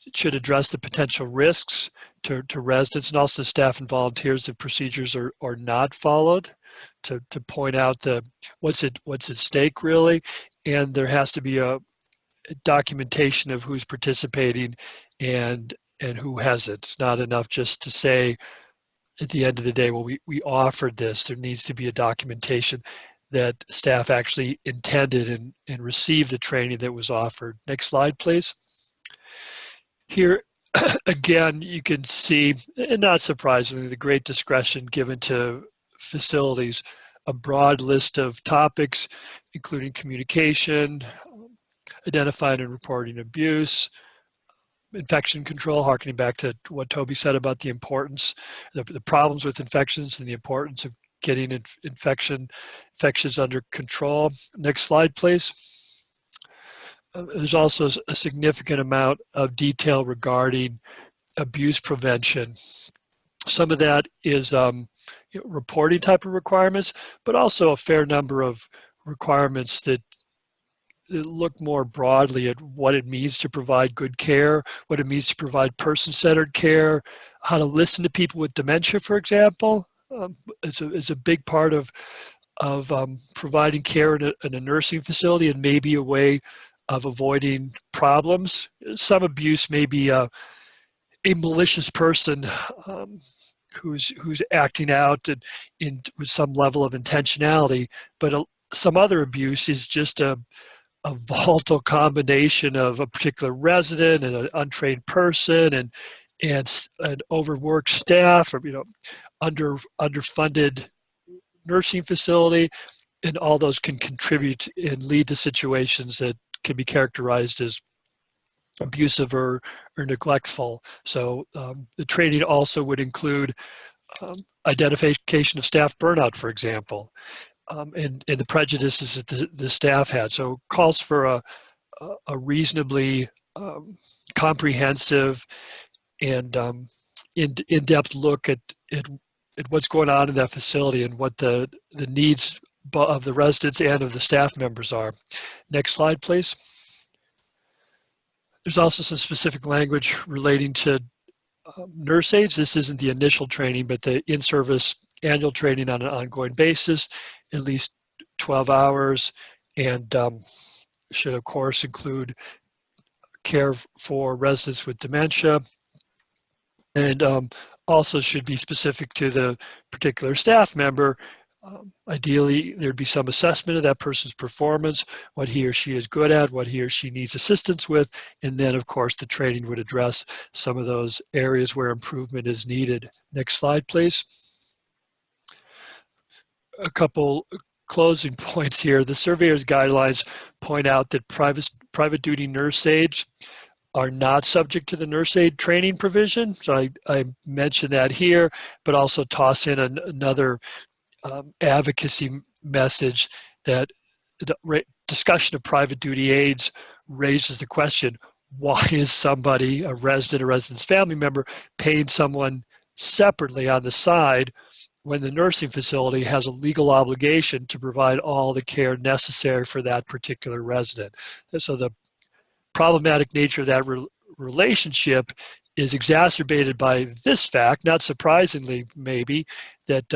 It should address the potential risks to residents and also staff and volunteers if procedures are not followed, to point out what's at stake really, and there has to be a documentation of who's participating and who hasn't. It's not enough just to say at the end of the day, well, we offered this. There needs to be a documentation that staff actually intended and received the training that was offered. Next slide, please. Here, again, you can see, and not surprisingly, the great discretion given to facilities a broad list of topics, including communication, identifying and reporting abuse, infection control, harkening back to what Toby said about the importance, the problems with infections and the importance of getting infections under control. Next slide, please. There's also a significant amount of detail regarding abuse prevention. Some of that is reporting type of requirements, but also a fair number of requirements that look more broadly at what it means to provide good care, what it means to provide person-centered care, how to listen to people with dementia, for example. It's a big part of providing care in a nursing facility, and maybe a way of avoiding problems. Some abuse may be a malicious person who's acting out with some level of intentionality, but some other abuse is just a volatile combination of a particular resident and an untrained person and an overworked staff, or underfunded nursing facility, and all those can contribute and lead to situations that can be characterized as abusive or neglectful. So the training also would include identification of staff burnout, for example, and the prejudices that the staff had. So calls for a reasonably comprehensive and in-depth look at what's going on in that facility and what the needs of the residents and of the staff members are. Next slide, please. There's also some specific language relating to nurse aides. This isn't the initial training, but the in-service annual training on an ongoing basis, at least 12 hours, and should of course include care for residents with dementia, and also should be specific to the particular staff member. Ideally, there'd be some assessment of that person's performance, what he or she is good at, what he or she needs assistance with, and then of course the training would address some of those areas where improvement is needed. Next slide, please. A couple closing points here. The surveyor's guidelines point out that private duty nurse aides are not subject to the nurse aide training provision. So I mentioned that here, but also toss in another advocacy message that the discussion of private duty aides raises the question, why is somebody, a resident's family member, paying someone separately on the side when the nursing facility has a legal obligation to provide all the care necessary for that particular resident? And so the problematic nature of that relationship is exacerbated by this fact, not surprisingly maybe, that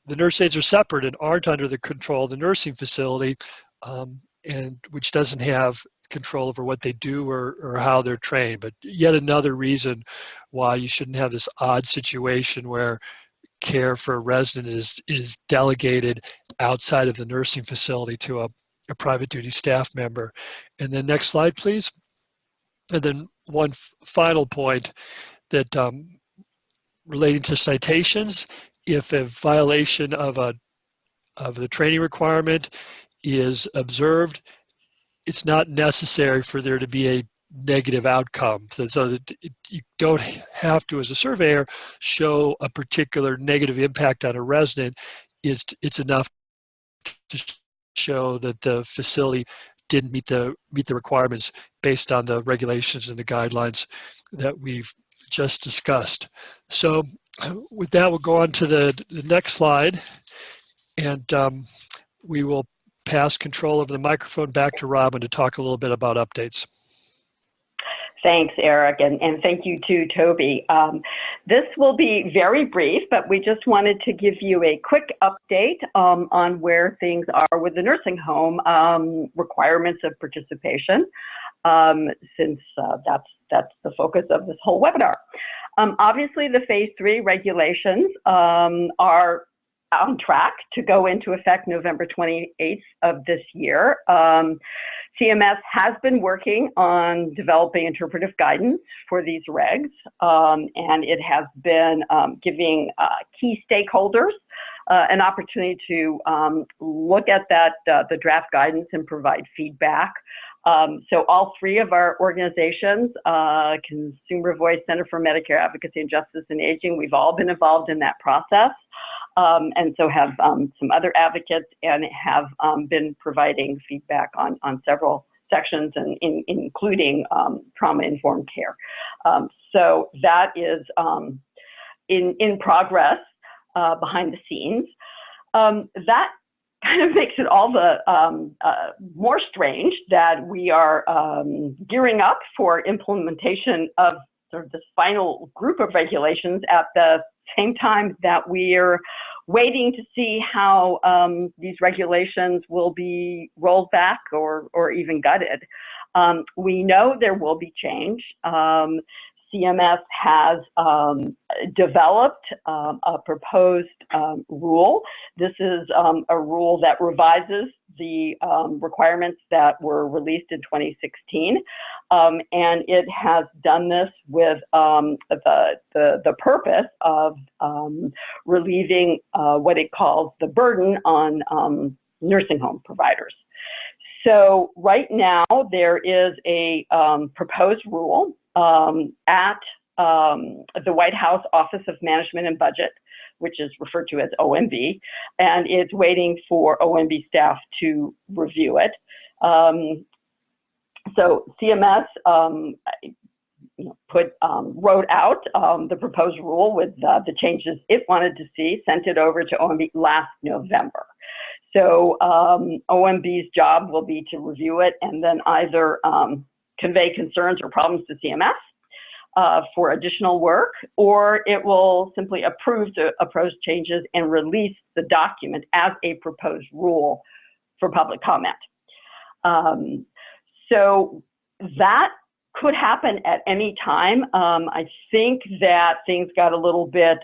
the nurse aides are separate and aren't under the control of the nursing facility, and which doesn't have control over what they do or how they're trained. But yet another reason why you shouldn't have this odd situation where care for a resident is delegated outside of the nursing facility to a private duty staff member. And then next slide, please. And then one final point that relating to citations, if a violation of the training requirement is observed, it's not necessary for there to be a negative outcome. So that you don't have to, as a surveyor, show a particular negative impact on a resident. It's enough to show that the facility didn't meet the requirements based on the regulations and the guidelines that we've just discussed. So with that, we'll go on to the next slide, and we will pass control of the microphone back to Robyn to talk a little bit about updates. Thanks, Eric, and thank you to Toby. This will be very brief, but we just wanted to give you a quick update on where things are with the nursing home requirements of participation, since that's the focus of this whole webinar. Obviously, the Phase 3 regulations are on track to go into effect November 28th of this year. CMS has been working on developing interpretive guidance for these regs, and it has been giving key stakeholders an opportunity to look at that, the draft guidance and provide feedback. So all three of our organizations, Consumer Voice, Center for Medicare Advocacy and Justice in Aging, we've all been involved in that process. And so have some other advocates and have been providing feedback on several sections, and including trauma-informed care. So that is in progress behind the scenes. That kind of makes it all the more strange that we are gearing up for implementation of sort of this final group of regulations at the same time that we're waiting to see how these regulations will be rolled back or even gutted. We know there will be change. CMS has developed a proposed rule. This is a rule that revises the requirements that were released in 2016, and it has done this with the purpose of relieving what it calls the burden on nursing home providers. So right now there is a proposed rule at the White House Office of Management and Budget, which is referred to as OMB, and it's waiting for OMB staff to review it. So CMS wrote out the proposed rule with the changes it wanted to see, sent it over to OMB last November. So OMB's job will be to review it and then either convey concerns or problems to CMS for additional work, or it will simply approve the proposed changes and release the document as a proposed rule for public comment. So that could happen at any time. I think that things got a little bit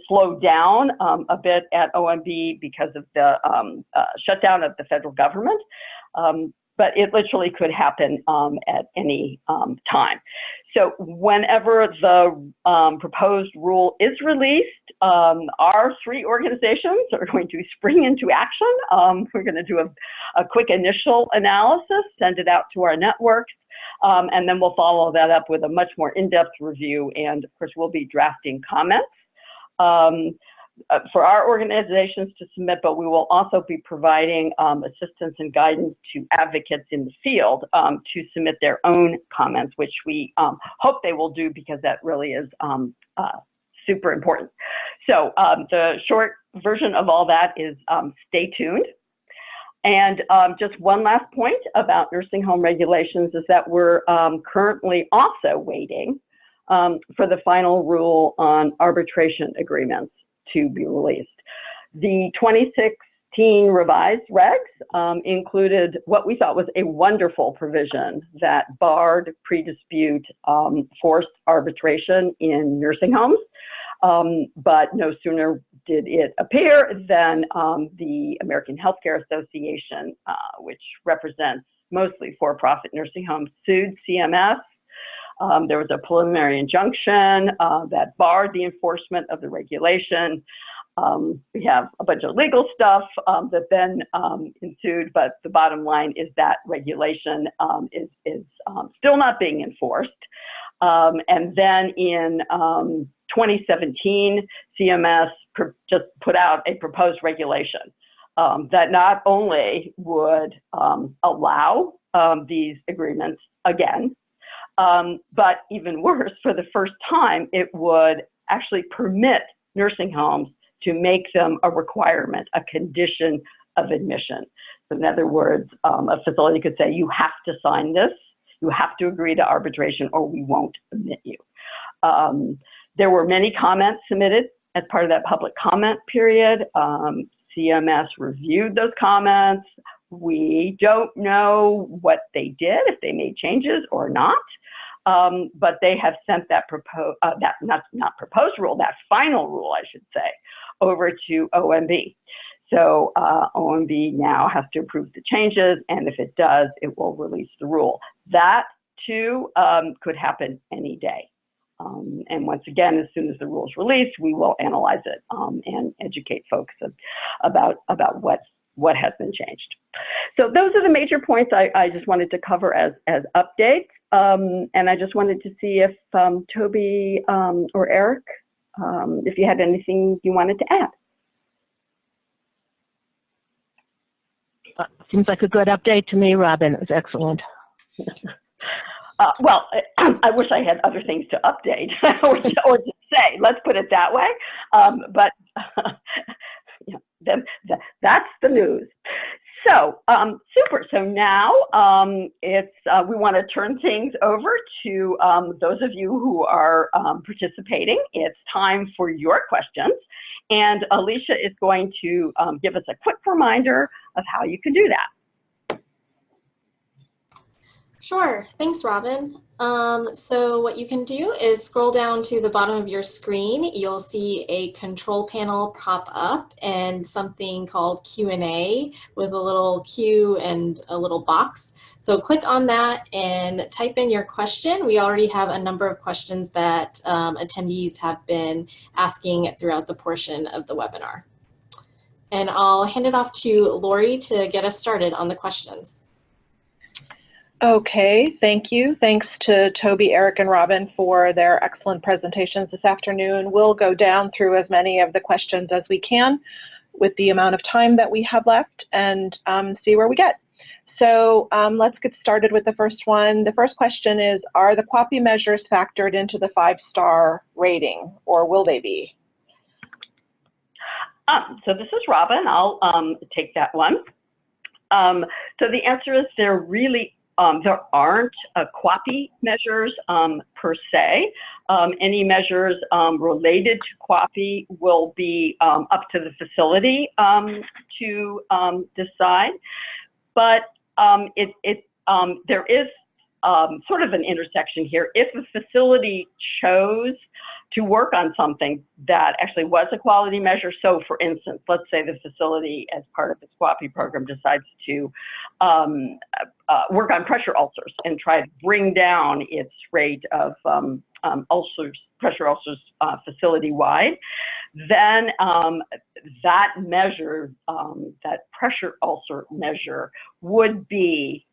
slowed down a bit at OMB because of the shutdown of the federal government. But it literally could happen at any time. So whenever the proposed rule is released, our three organizations are going to spring into action. We're going to do a quick initial analysis, send it out to our networks, and then we'll follow that up with a much more in-depth review. And of course, we'll be drafting comments for our organizations to submit, but we will also be providing assistance and guidance to advocates in the field to submit their own comments, which we hope they will do, because that really is super important. So the short version of all that is stay tuned. And just one last point about nursing home regulations is that we're currently also waiting for the final rule on arbitration agreements to be released. The 2016 revised regs included what we thought was a wonderful provision that barred pre-dispute forced arbitration in nursing homes. But no sooner did it appear than the American Healthcare Association, which represents mostly for-profit nursing homes, sued CMS. There was a preliminary injunction that barred the enforcement of the regulation. We have a bunch of legal stuff that then ensued, but the bottom line is that regulation is still not being enforced. And then in 2017, CMS just put out a proposed regulation that not only would allow these agreements again, but even worse, for the first time, it would actually permit nursing homes to make them a requirement, a condition of admission. So in other words, a facility could say, you have to sign this, you have to agree to arbitration, or we won't admit you. There were many comments submitted as part of that public comment period. CMS reviewed those comments. We don't know what they did, if they made changes or not. But they have sent that proposed rule, that final rule, I should say, over to OMB. So OMB now has to approve the changes, and if it does, it will release the rule. That too could happen any day. And once again, as soon as the rule is released, we will analyze it and educate folks about what has been changed. So those are the major points I just wanted to cover as updates. And I just wanted to see if Toby or Eric, if you had anything you wanted to add. Seems like a good update to me, Robyn. It was excellent. Well, I wish I had other things to update or to say. Let's put it that way. But yeah, that's the news. So super. So now we want to turn things over to those of you who are participating. It's time for your questions. And Alicia is going to give us a quick reminder of how you can do that. Sure, thanks, Robyn. So what you can do is scroll down to the bottom of your screen. You'll see a control panel pop up and something called Q&A with a little Q and a little box. So click on that and type in your question. We already have a number of questions that attendees have been asking throughout the portion of the webinar. And I'll hand it off to Lori to get us started on the questions. Okay, thank you. Thanks to Toby, Eric, and Robyn for their excellent presentations this afternoon. We'll go down through as many of the questions as we can with the amount of time that we have left and see where we get. So let's get started with the first one. The first question is, are the QAPI measures factored into the 5-star rating, or will they be? So this is Robyn. I'll take that one. So the answer is there aren't QAPI measures per se. Any measures related to QAPI will be up to the facility to decide. But there is sort of an intersection here. If a facility chose to work on something that actually was a quality measure. So for instance, let's say the facility as part of its QAPI program decides to work on pressure ulcers and try to bring down its rate of pressure ulcers facility-wide, then that measure, that pressure ulcer measure would be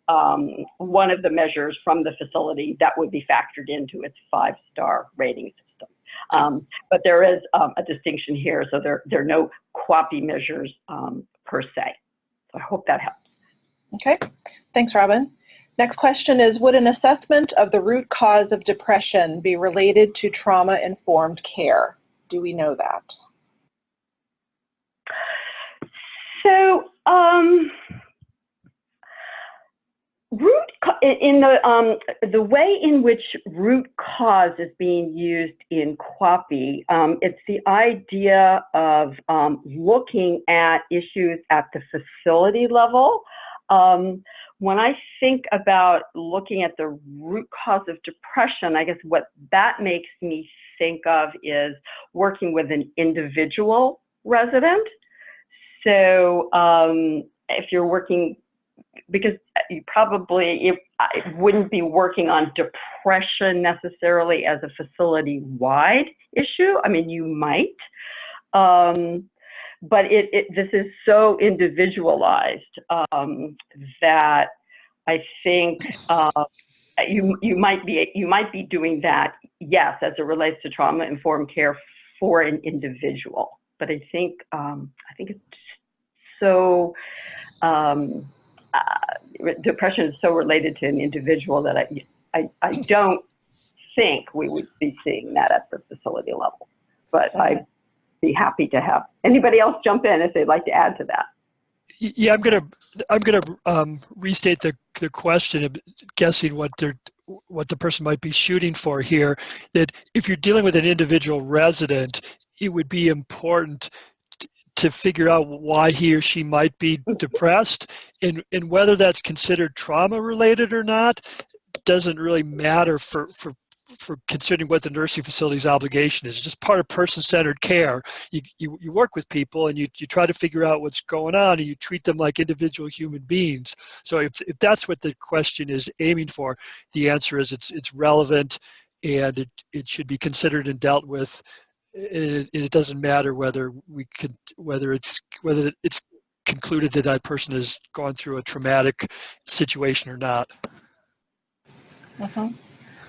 one of the measures from the facility that would be factored into its 5-star rating system. But there is a distinction here, so there are no QAPI measures per se. So I hope that helps. Okay, thanks, Robyn. Next question is, would an assessment of the root cause of depression be related to trauma-informed care? Do we know that? So, the way in which root cause is being used in QAPI, it's the idea of looking at issues at the facility level. When I think about looking at the root cause of depression, I guess what that makes me think of is working with an individual resident. So if you're working, because you probably it wouldn't be working on depression necessarily as a facility-wide issue. I mean, you might, but this is so individualized that I think you might be doing that, yes, as it relates to trauma-informed care for an individual. But I think it's so. Depression is so related to an individual that I don't think we would be seeing that at the facility level. But I'd be happy to have anybody else jump in if they'd like to add to that. Yeah, I'm gonna restate the question, guessing what the person might be shooting for here. That if you're dealing with an individual resident, it would be important to figure out why he or she might be depressed, and whether that's considered trauma related or not doesn't really matter for considering what the nursing facility's obligation is. It's just part of person-centered care. You work with people and you try to figure out what's going on, and you treat them like individual human beings. So if that's what the question is aiming for, the answer is it's relevant, and it should be considered and dealt with. It doesn't matter whether it's concluded that that person has gone through a traumatic situation or not.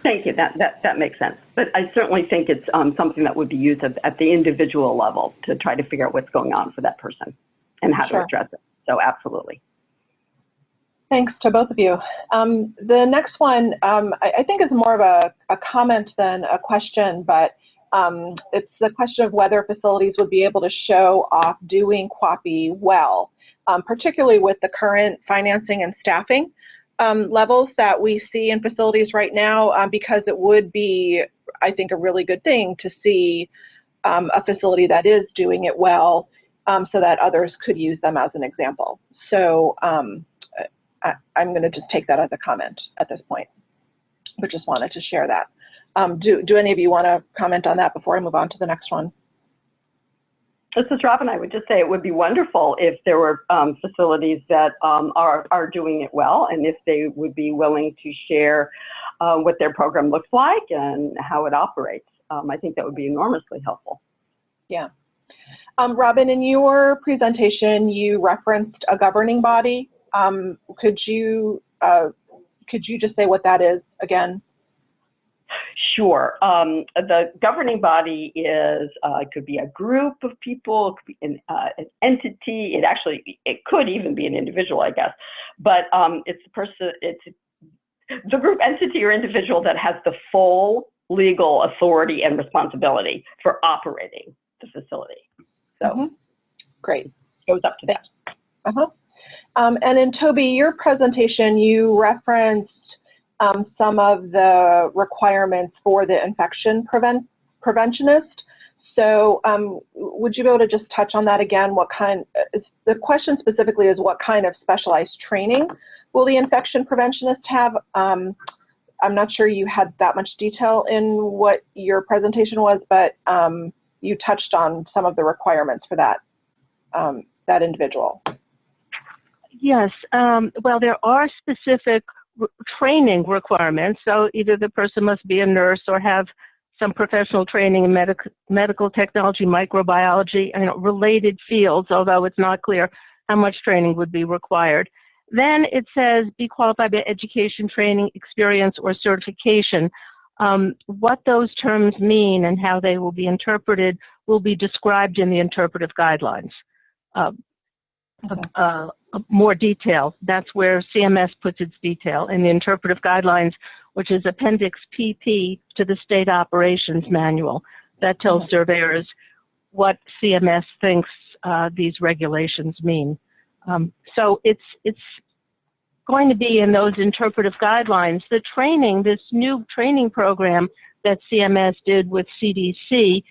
Thank you. That makes sense. But I certainly think it's something that would be used at the individual level to try to figure out what's going on for that person and how to address it. So absolutely. Thanks to both of you. The next one I think is more of a comment than a question, but it's the question of whether facilities would be able to show off doing QAPI well, particularly with the current financing and staffing levels that we see in facilities right now, because it would be, I think, a really good thing to see a facility that is doing it well, so that others could use them as an example. So I'm going to just take that as a comment at this point, but just wanted to share that. Do any of you want to comment on that before I move on to the next one? This is Robyn. I would just say it would be wonderful if there were facilities that are doing it well, and if they would be willing to share what their program looks like and how it operates. I think that would be enormously helpful. Yeah. Robyn, in your presentation, you referenced a governing body. Could you just say what that is again? Sure. The governing body is, it could be a group of people, it could be an entity. It could even be an individual, I guess. But it's the group, entity, or individual that has the full legal authority and responsibility for operating the facility. So, great. Goes up to that. And in Toby, your presentation, you referenced some of the requirements for the infection preventionist. So would you be able to just touch on that again? What kind, the question specifically is what kind of specialized training will the infection preventionist have? I'm not sure you had that much detail in what your presentation was, but you touched on some of the requirements for that, that individual. Yes, well, there are specific training requirements. So either the person must be a nurse or have some professional training in medical technology, microbiology, and related fields, although it's not clear how much training would be required. Then it says be qualified by education, training, experience, or certification. What those terms mean and how they will be interpreted will be described in the interpretive guidelines. More detail. That's where CMS puts its detail in the interpretive guidelines, which is Appendix PP to the State Operations Manual. That tells surveyors what CMS thinks these regulations mean. So it's going to be in those interpretive guidelines. The training, this new training program that CMS did with CDC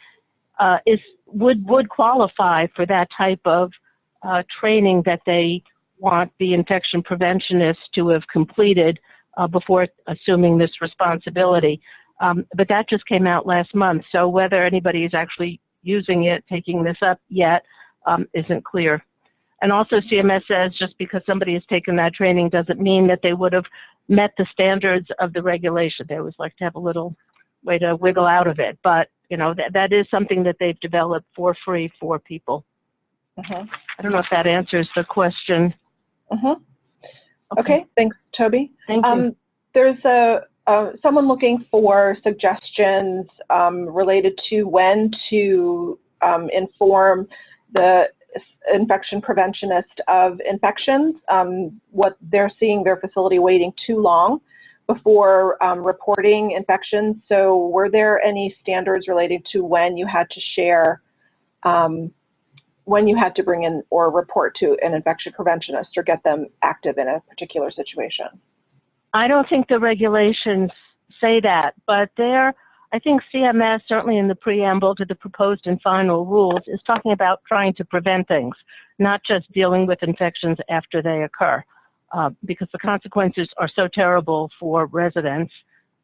would qualify for that type of training that they want the infection preventionists to have completed before assuming this responsibility. But that just came out last month, so whether anybody is actually using it, taking this up yet, isn't clear. And also CMS says just because somebody has taken that training doesn't mean that they would have met the standards of the regulation. They always like to have a little way to wiggle out of it, but you know, that is something that they've developed for free for people. I don't know if that answers the question. Okay, thanks, Toby. Thank you. There's someone looking for suggestions related to when to inform the infection preventionist of infections, what they're seeing their facility waiting too long before reporting infections. So were there any standards related to when you had to share, when you had to bring in or report to an infection preventionist or get them active in a particular situation? I don't think the regulations say that, but I think CMS, certainly in the preamble to the proposed and final rules, is talking about trying to prevent things, not just dealing with infections after they occur, because the consequences are so terrible for residents,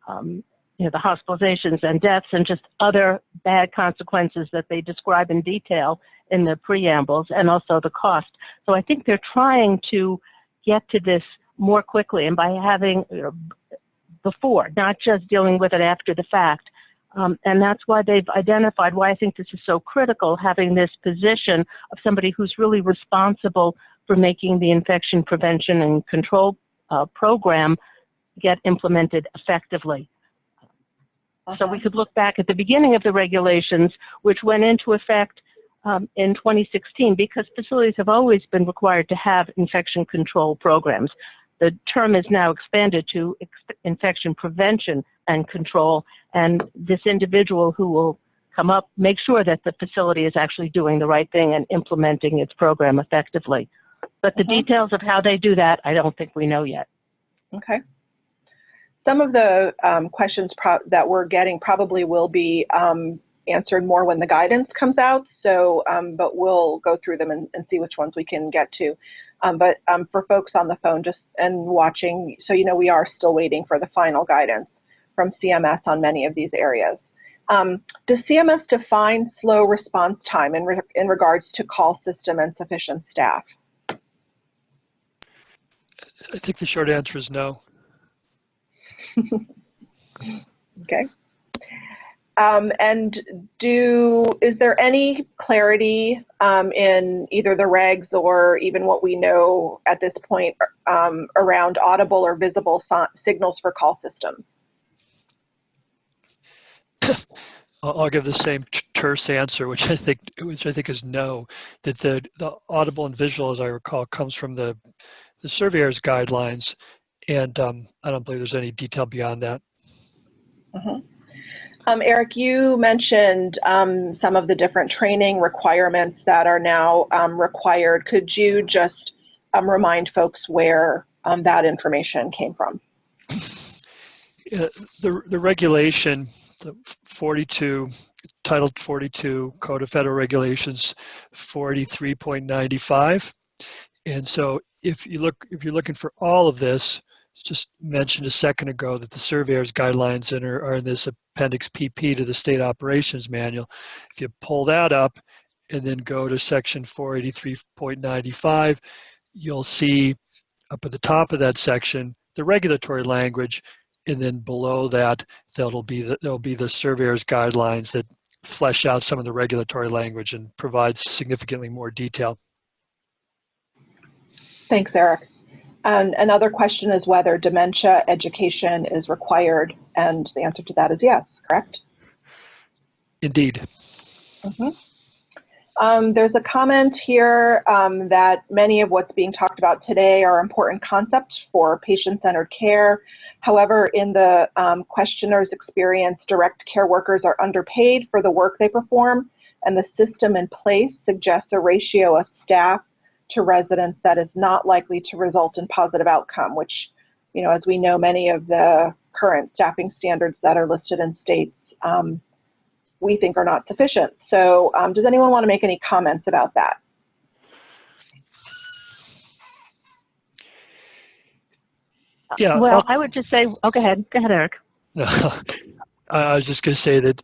you know, the hospitalizations and deaths and just other bad consequences that they describe in detail in the preambles, and also the cost. So I think they're trying to get to this more quickly, and by having before, not just dealing with it after the fact. And that's why they've identified why I think this is so critical, having this position of somebody who's really responsible for making the infection prevention and control program get implemented effectively. So we could look back at the beginning of the regulations, which went into effect in 2016, because facilities have always been required to have infection control programs. The term is now expanded to infection prevention and control, and this individual who will come up, make sure that the facility is actually doing the right thing and implementing its program effectively. But the details of how they do that, I don't think we know yet. Okay. Some of the questions that we're getting probably will be answered more when the guidance comes out. So, but we'll go through them and see which ones we can get to. But for folks on the phone just and watching, so you know we are still waiting for the final guidance from CMS on many of these areas. Does CMS define slow response time in regards to call system and sufficient staff? I think the short answer is no. Okay. And is there any clarity in either the regs or even what we know at this point around audible or visible signals for call systems? I'll give the same terse answer, which I think is no. That the audible and visual, as I recall, comes from the surveyor's guidelines, and I don't believe there's any detail beyond that. Eric, you mentioned some of the different training requirements that are now required. Could you just remind folks where that information came from? The regulation, the 42, Title 42, Code of Federal Regulations 43.95, and so if you're looking for all of this, just mentioned a second ago that the surveyor's guidelines are in this Appendix PP to the State Operations Manual. If you pull that up and then go to Section 483.95, you'll see up at the top of that section the regulatory language, and then below that there'll be the surveyor's guidelines that flesh out some of the regulatory language and provide significantly more detail. Thanks, Eric. And another question is whether dementia education is required, and the answer to that is yes, correct? Indeed. There's a comment here that many of what's being talked about today are important concepts for patient-centered care. However, in the questioner's experience, direct care workers are underpaid for the work they perform, and the system in place suggests a ratio of staff to residents that is not likely to result in positive outcome, which, you know, as we know, many of the current staffing standards that are listed in states we think are not sufficient. So does anyone want to make any comments about that? Yeah. Well, I would just say, oh, go ahead, Eric. No, I was just going to say that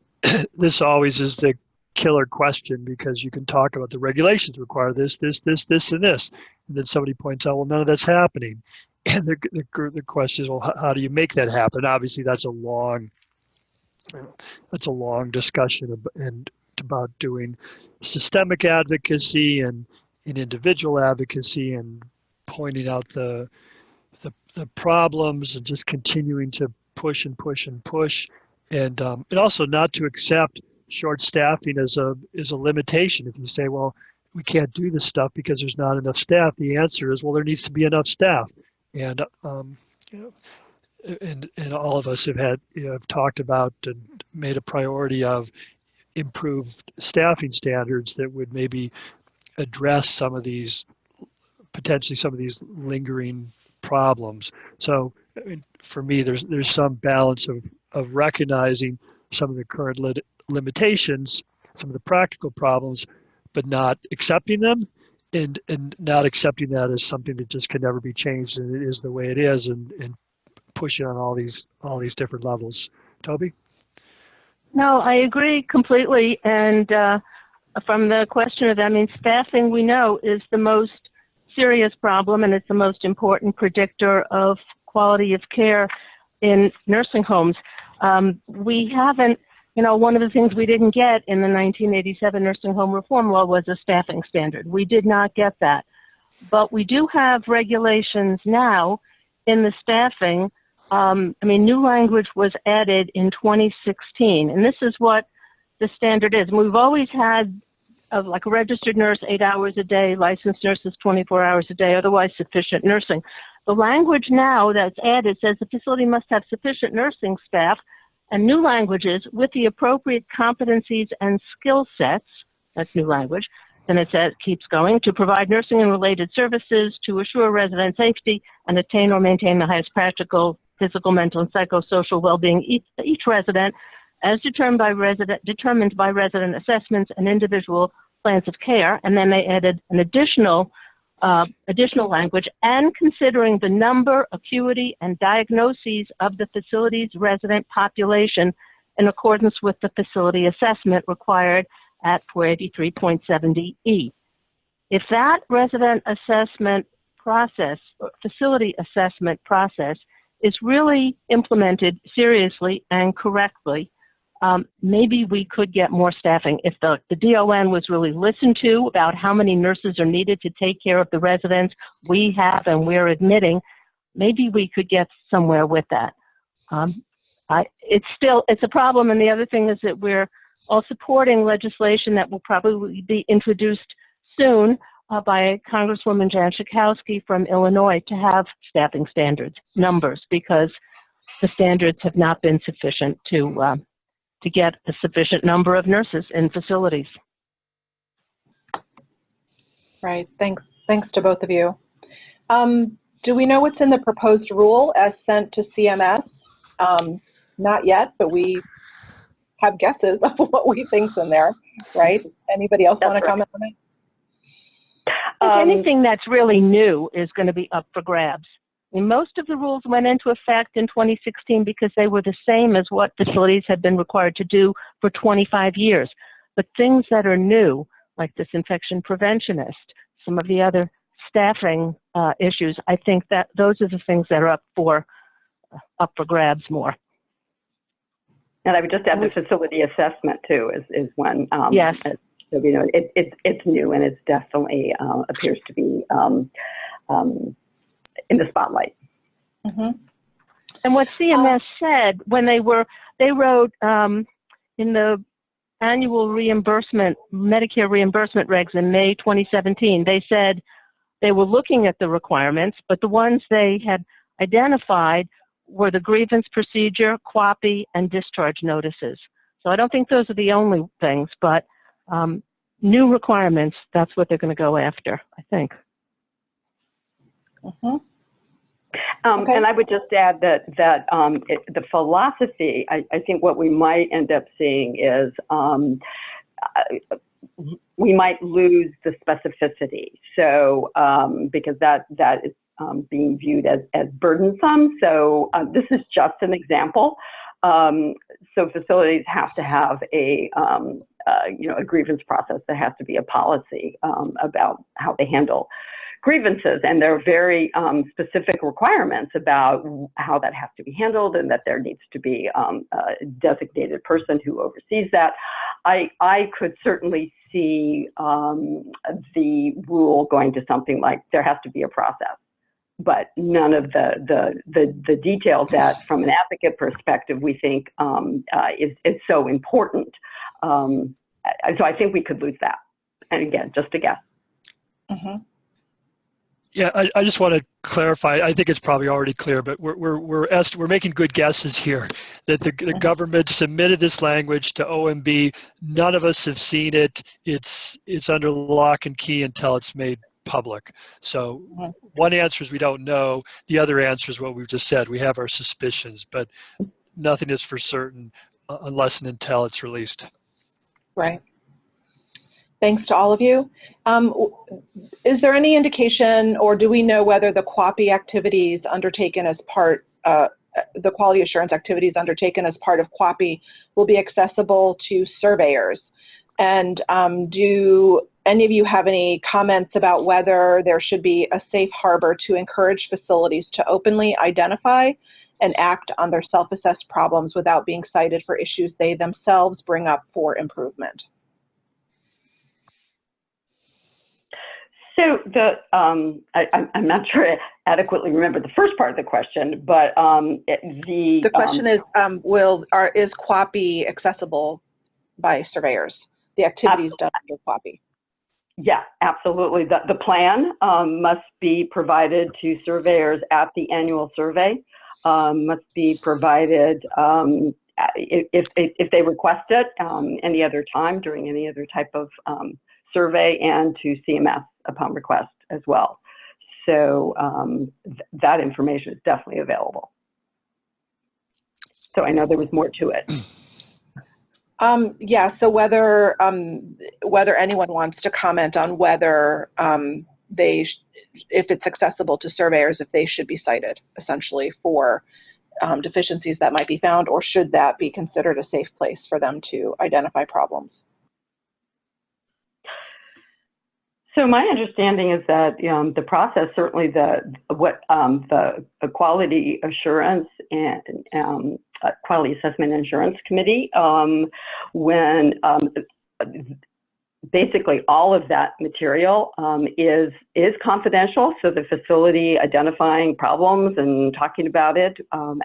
this always is the killer question, because you can talk about the regulations require this, and this, and then somebody points out, well, none of that's happening. And the question is, well, how do you make that happen? Obviously, that's a long discussion about doing systemic advocacy and individual advocacy and pointing out the problems and just continuing to push and push and push, and also not to accept short staffing as a limitation. If you say, well, we can't do this stuff because there's not enough staff, the answer is, well, there needs to be enough staff. And and all of us have talked about and made a priority of improved staffing standards that would maybe address potentially some of these lingering problems. So I mean, for me, there's some balance of recognizing some of the current limitations, some of the practical problems, but not accepting them, and not accepting that as something that just can never be changed, and it is the way it is, and pushing on all these different levels. Toby? No, I agree completely. And from the questioner, I mean, staffing, we know, is the most serious problem, and it's the most important predictor of quality of care in nursing homes. We haven't, one of the things we didn't get in the 1987 nursing home reform law was a staffing standard. We did not get that. But we do have regulations now in the staffing. New language was added in 2016, and this is what the standard is. We've always had like a registered nurse 8 hours a day, licensed nurses 24 hours a day, otherwise sufficient nursing. The language now that's added says the facility must have sufficient nursing staff, and new languages with the appropriate competencies and skill sets, that's new language, then it says, keeps going, to provide nursing and related services, to assure resident safety, and attain or maintain the highest practical, physical, mental, and psychosocial well-being each resident, as determined by resident assessments and individual plans of care. And then they added an additional language, and considering the number, acuity, and diagnoses of the facility's resident population in accordance with the facility assessment required at 483.70E. If that resident assessment process, or facility assessment process, is really implemented seriously and correctly, maybe we could get more staffing. If the DON was really listened to about how many nurses are needed to take care of the residents we have and we're admitting, maybe we could get somewhere with that. It's a problem, and the other thing is that we're all supporting legislation that will probably be introduced soon by Congresswoman Jan Schakowsky from Illinois to have staffing standards, numbers, because the standards have not been sufficient to get a sufficient number of nurses in facilities. Right. Thanks to both of you. Do we know what's in the proposed rule as sent to CMS? Not yet, but we have guesses of what we think's in there, right? Anybody else want to comment on it? Anything that's really new is going to be up for grabs. Most of the rules went into effect in 2016 because they were the same as what facilities had been required to do for 25 years. But things that are new, like this infection preventionist, some of the other staffing issues, I think that those are the things that are up for grabs more. And I would just add the facility assessment too is one. Yes. So, it's new, and it's definitely appears to be in the spotlight. Mm-hmm. And what CMS said when they wrote in the annual reimbursement, Medicare reimbursement regs in May 2017, they said they were looking at the requirements, but the ones they had identified were the grievance procedure, QAPI, and discharge notices. So I don't think those are the only things, but new requirements, that's what they're going to go after, I think. Mm-hmm. Okay. And I would just add that the philosophy, I think what we might end up seeing is we might lose the specificity. So because that is being viewed as burdensome. So this is just an example. So facilities have to have a grievance process. There has to be a policy about how they handle grievances, and there are very specific requirements about how that has to be handled, and that there needs to be a designated person who oversees that. I could certainly see the rule going to something like there has to be a process, but none of the details that, from an advocate perspective, we think is so important. So I think we could lose that. And again, just a guess. Mm-hmm. Yeah, I just want to clarify. I think it's probably already clear, but we're making good guesses here that the government submitted this language to OMB. None of us have seen it. It's under lock and key until it's made public. So one answer is we don't know. The other answer is what we've just said. We have our suspicions, but nothing is for certain unless and until it's released. Right. Thanks to all of you. Is there any indication, or do we know whether the QAPI activities undertaken as part, the quality assurance activities undertaken as part of QAPI will be accessible to surveyors? And do any of you have any comments about whether there should be a safe harbor to encourage facilities to openly identify and act on their self-assessed problems without being cited for issues they themselves bring up for improvement. So I'm not sure I adequately remember the first part of the question, but the question is, is QAPI accessible by surveyors? The activities done under QAPI. Yeah, absolutely. The plan must be provided to surveyors at the annual survey. Must be provided if they request it any other time during any other type of survey, and to CMS upon request as well. So that information is definitely available. So I know there was more to it. Yeah, so whether anyone wants to comment on whether if it's accessible to surveyors, if they should be cited essentially for deficiencies that might be found, or should that be considered a safe place for them to identify problems? So my understanding is that the process, certainly the quality assurance and quality assessment and insurance committee, when basically all of that material is confidential. So the facility identifying problems and talking about it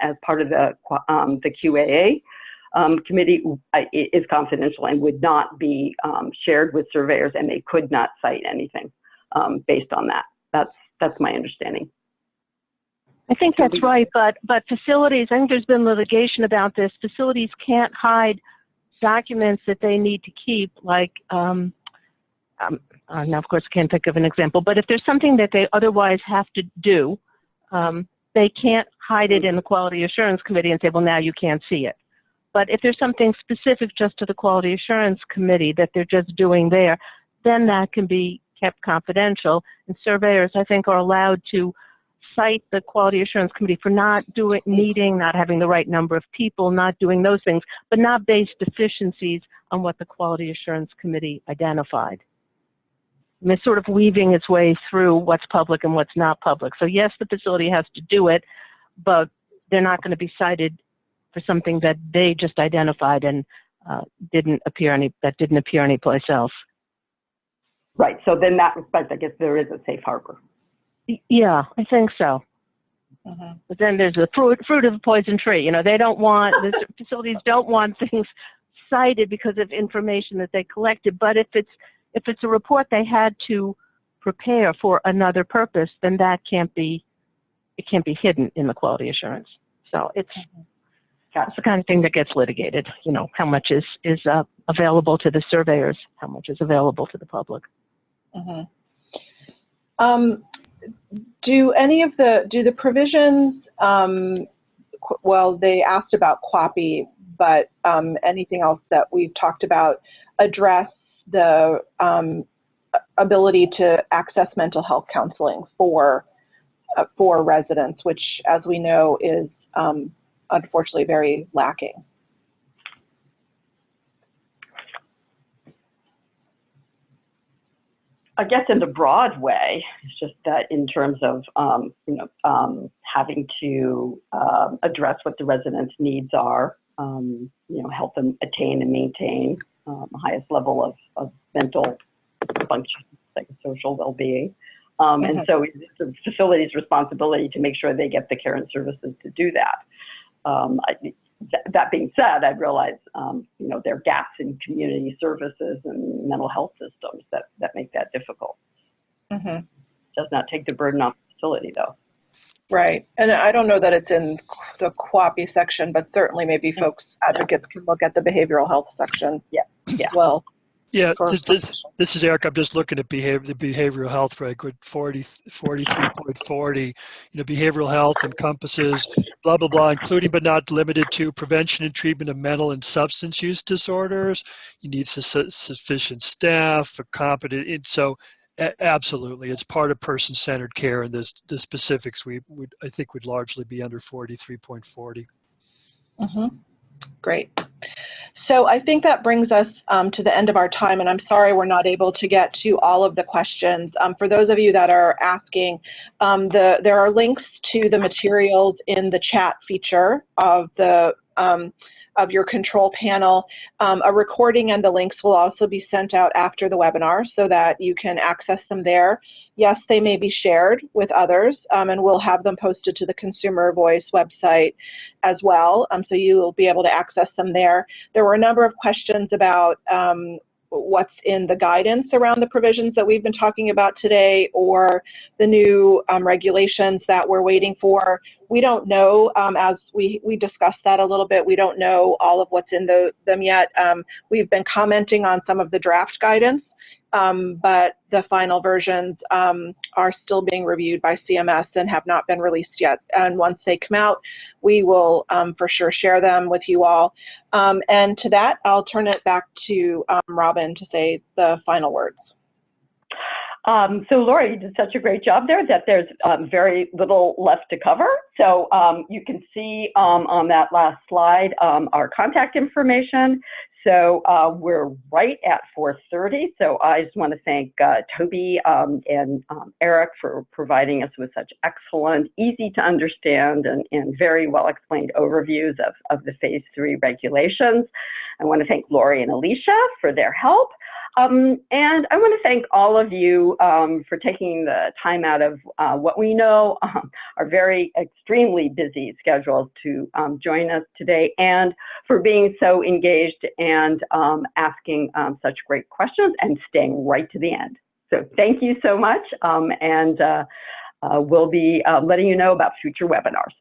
as part of the QAA committee is confidential and would not be shared with surveyors, and they could not cite anything based on that. That's my understanding. I think that's right, but facilities, I think there's been litigation about this. Facilities can't hide documents that they need to keep, like, now of course I can't think of an example, but if there's something that they otherwise have to do, they can't hide it in the Quality Assurance Committee and say, well, now you can't see it. But if there's something specific just to the Quality Assurance Committee that they're just doing there, then that can be kept confidential. And surveyors, I think, are allowed to cite the Quality Assurance Committee for not having the right number of people, not doing those things, but not base deficiencies on what the Quality Assurance Committee identified. And it's sort of weaving its way through what's public and what's not public. So yes, the facility has to do it, but they're not going to be cited for something that they just identified and didn't appear anyplace else. Right. So then that respect, I guess there is a safe harbor. Yeah, I think so. Mm-hmm. But then there's the fruit of the poison tree. You know, they don't want, the facilities don't want things cited because of information that they collected. But if it's a report they had to prepare for another purpose, then it can't be hidden in the quality assurance. So it's the kind of thing that gets litigated. You know, how much is available to the surveyors, how much is available to the public. Mm-hmm. Do the provisions, well, they asked about QAPI, but anything else that we've talked about address the ability to access mental health counseling for residents, which, as we know, is unfortunately very lacking? I guess in the broad way, it's just that in terms of having to address what the residents' needs are, help them attain and maintain the highest level of mental function, psychosocial well-being. And so it's the facility's responsibility to make sure they get the care and services to do that. That being said, I realize, there are gaps in community services and mental health systems that make that difficult. Mm-hmm. Does not take the burden off the facility, though. Right. And I don't know that it's in the QAPI section, but certainly maybe folks, advocates, can look at the behavioral health section. Yeah. As well. Yeah, this is Eric. I'm just looking at the behavioral health reg with 43.40. Behavioral health encompasses blah, blah, blah, including but not limited to prevention and treatment of mental and substance use disorders. You need sufficient staff, competent. So absolutely, it's part of person-centered care, and the specifics I think would largely be under 43.40. Mm-hmm. Great. So I think that brings us to the end of our time, and I'm sorry we're not able to get to all of the questions. For those of you that are asking, there are links to the materials in the chat feature of your control panel. A recording and the links will also be sent out after the webinar so that you can access them there. Yes, they may be shared with others, and we'll have them posted to the Consumer Voice website as well, so you will be able to access them there. There were a number of questions about what's in the guidance around the provisions that we've been talking about today, or the new regulations that we're waiting for. We don't know, as we discussed that a little bit, we don't know all of what's in them yet. We've been commenting on some of the draft guidance, but the final versions are still being reviewed by CMS and have not been released yet. And once they come out, we will for sure share them with you all. And to that, I'll turn it back to Robyn to say the final words. So Laura, you did such a great job there that there's very little left to cover. So you can see on that last slide our contact information. So we're right at 4:30. So I just want to thank Toby and Eric for providing us with such excellent, easy to understand and very well explained overviews of the Phase 3 regulations. I want to thank Lori and Alicia for their help. And I want to thank all of you for taking the time out of what we know are very extremely busy schedules to join us today, and for being so engaged and asking such great questions and staying right to the end. So thank you so much, and we'll be letting you know about future webinars.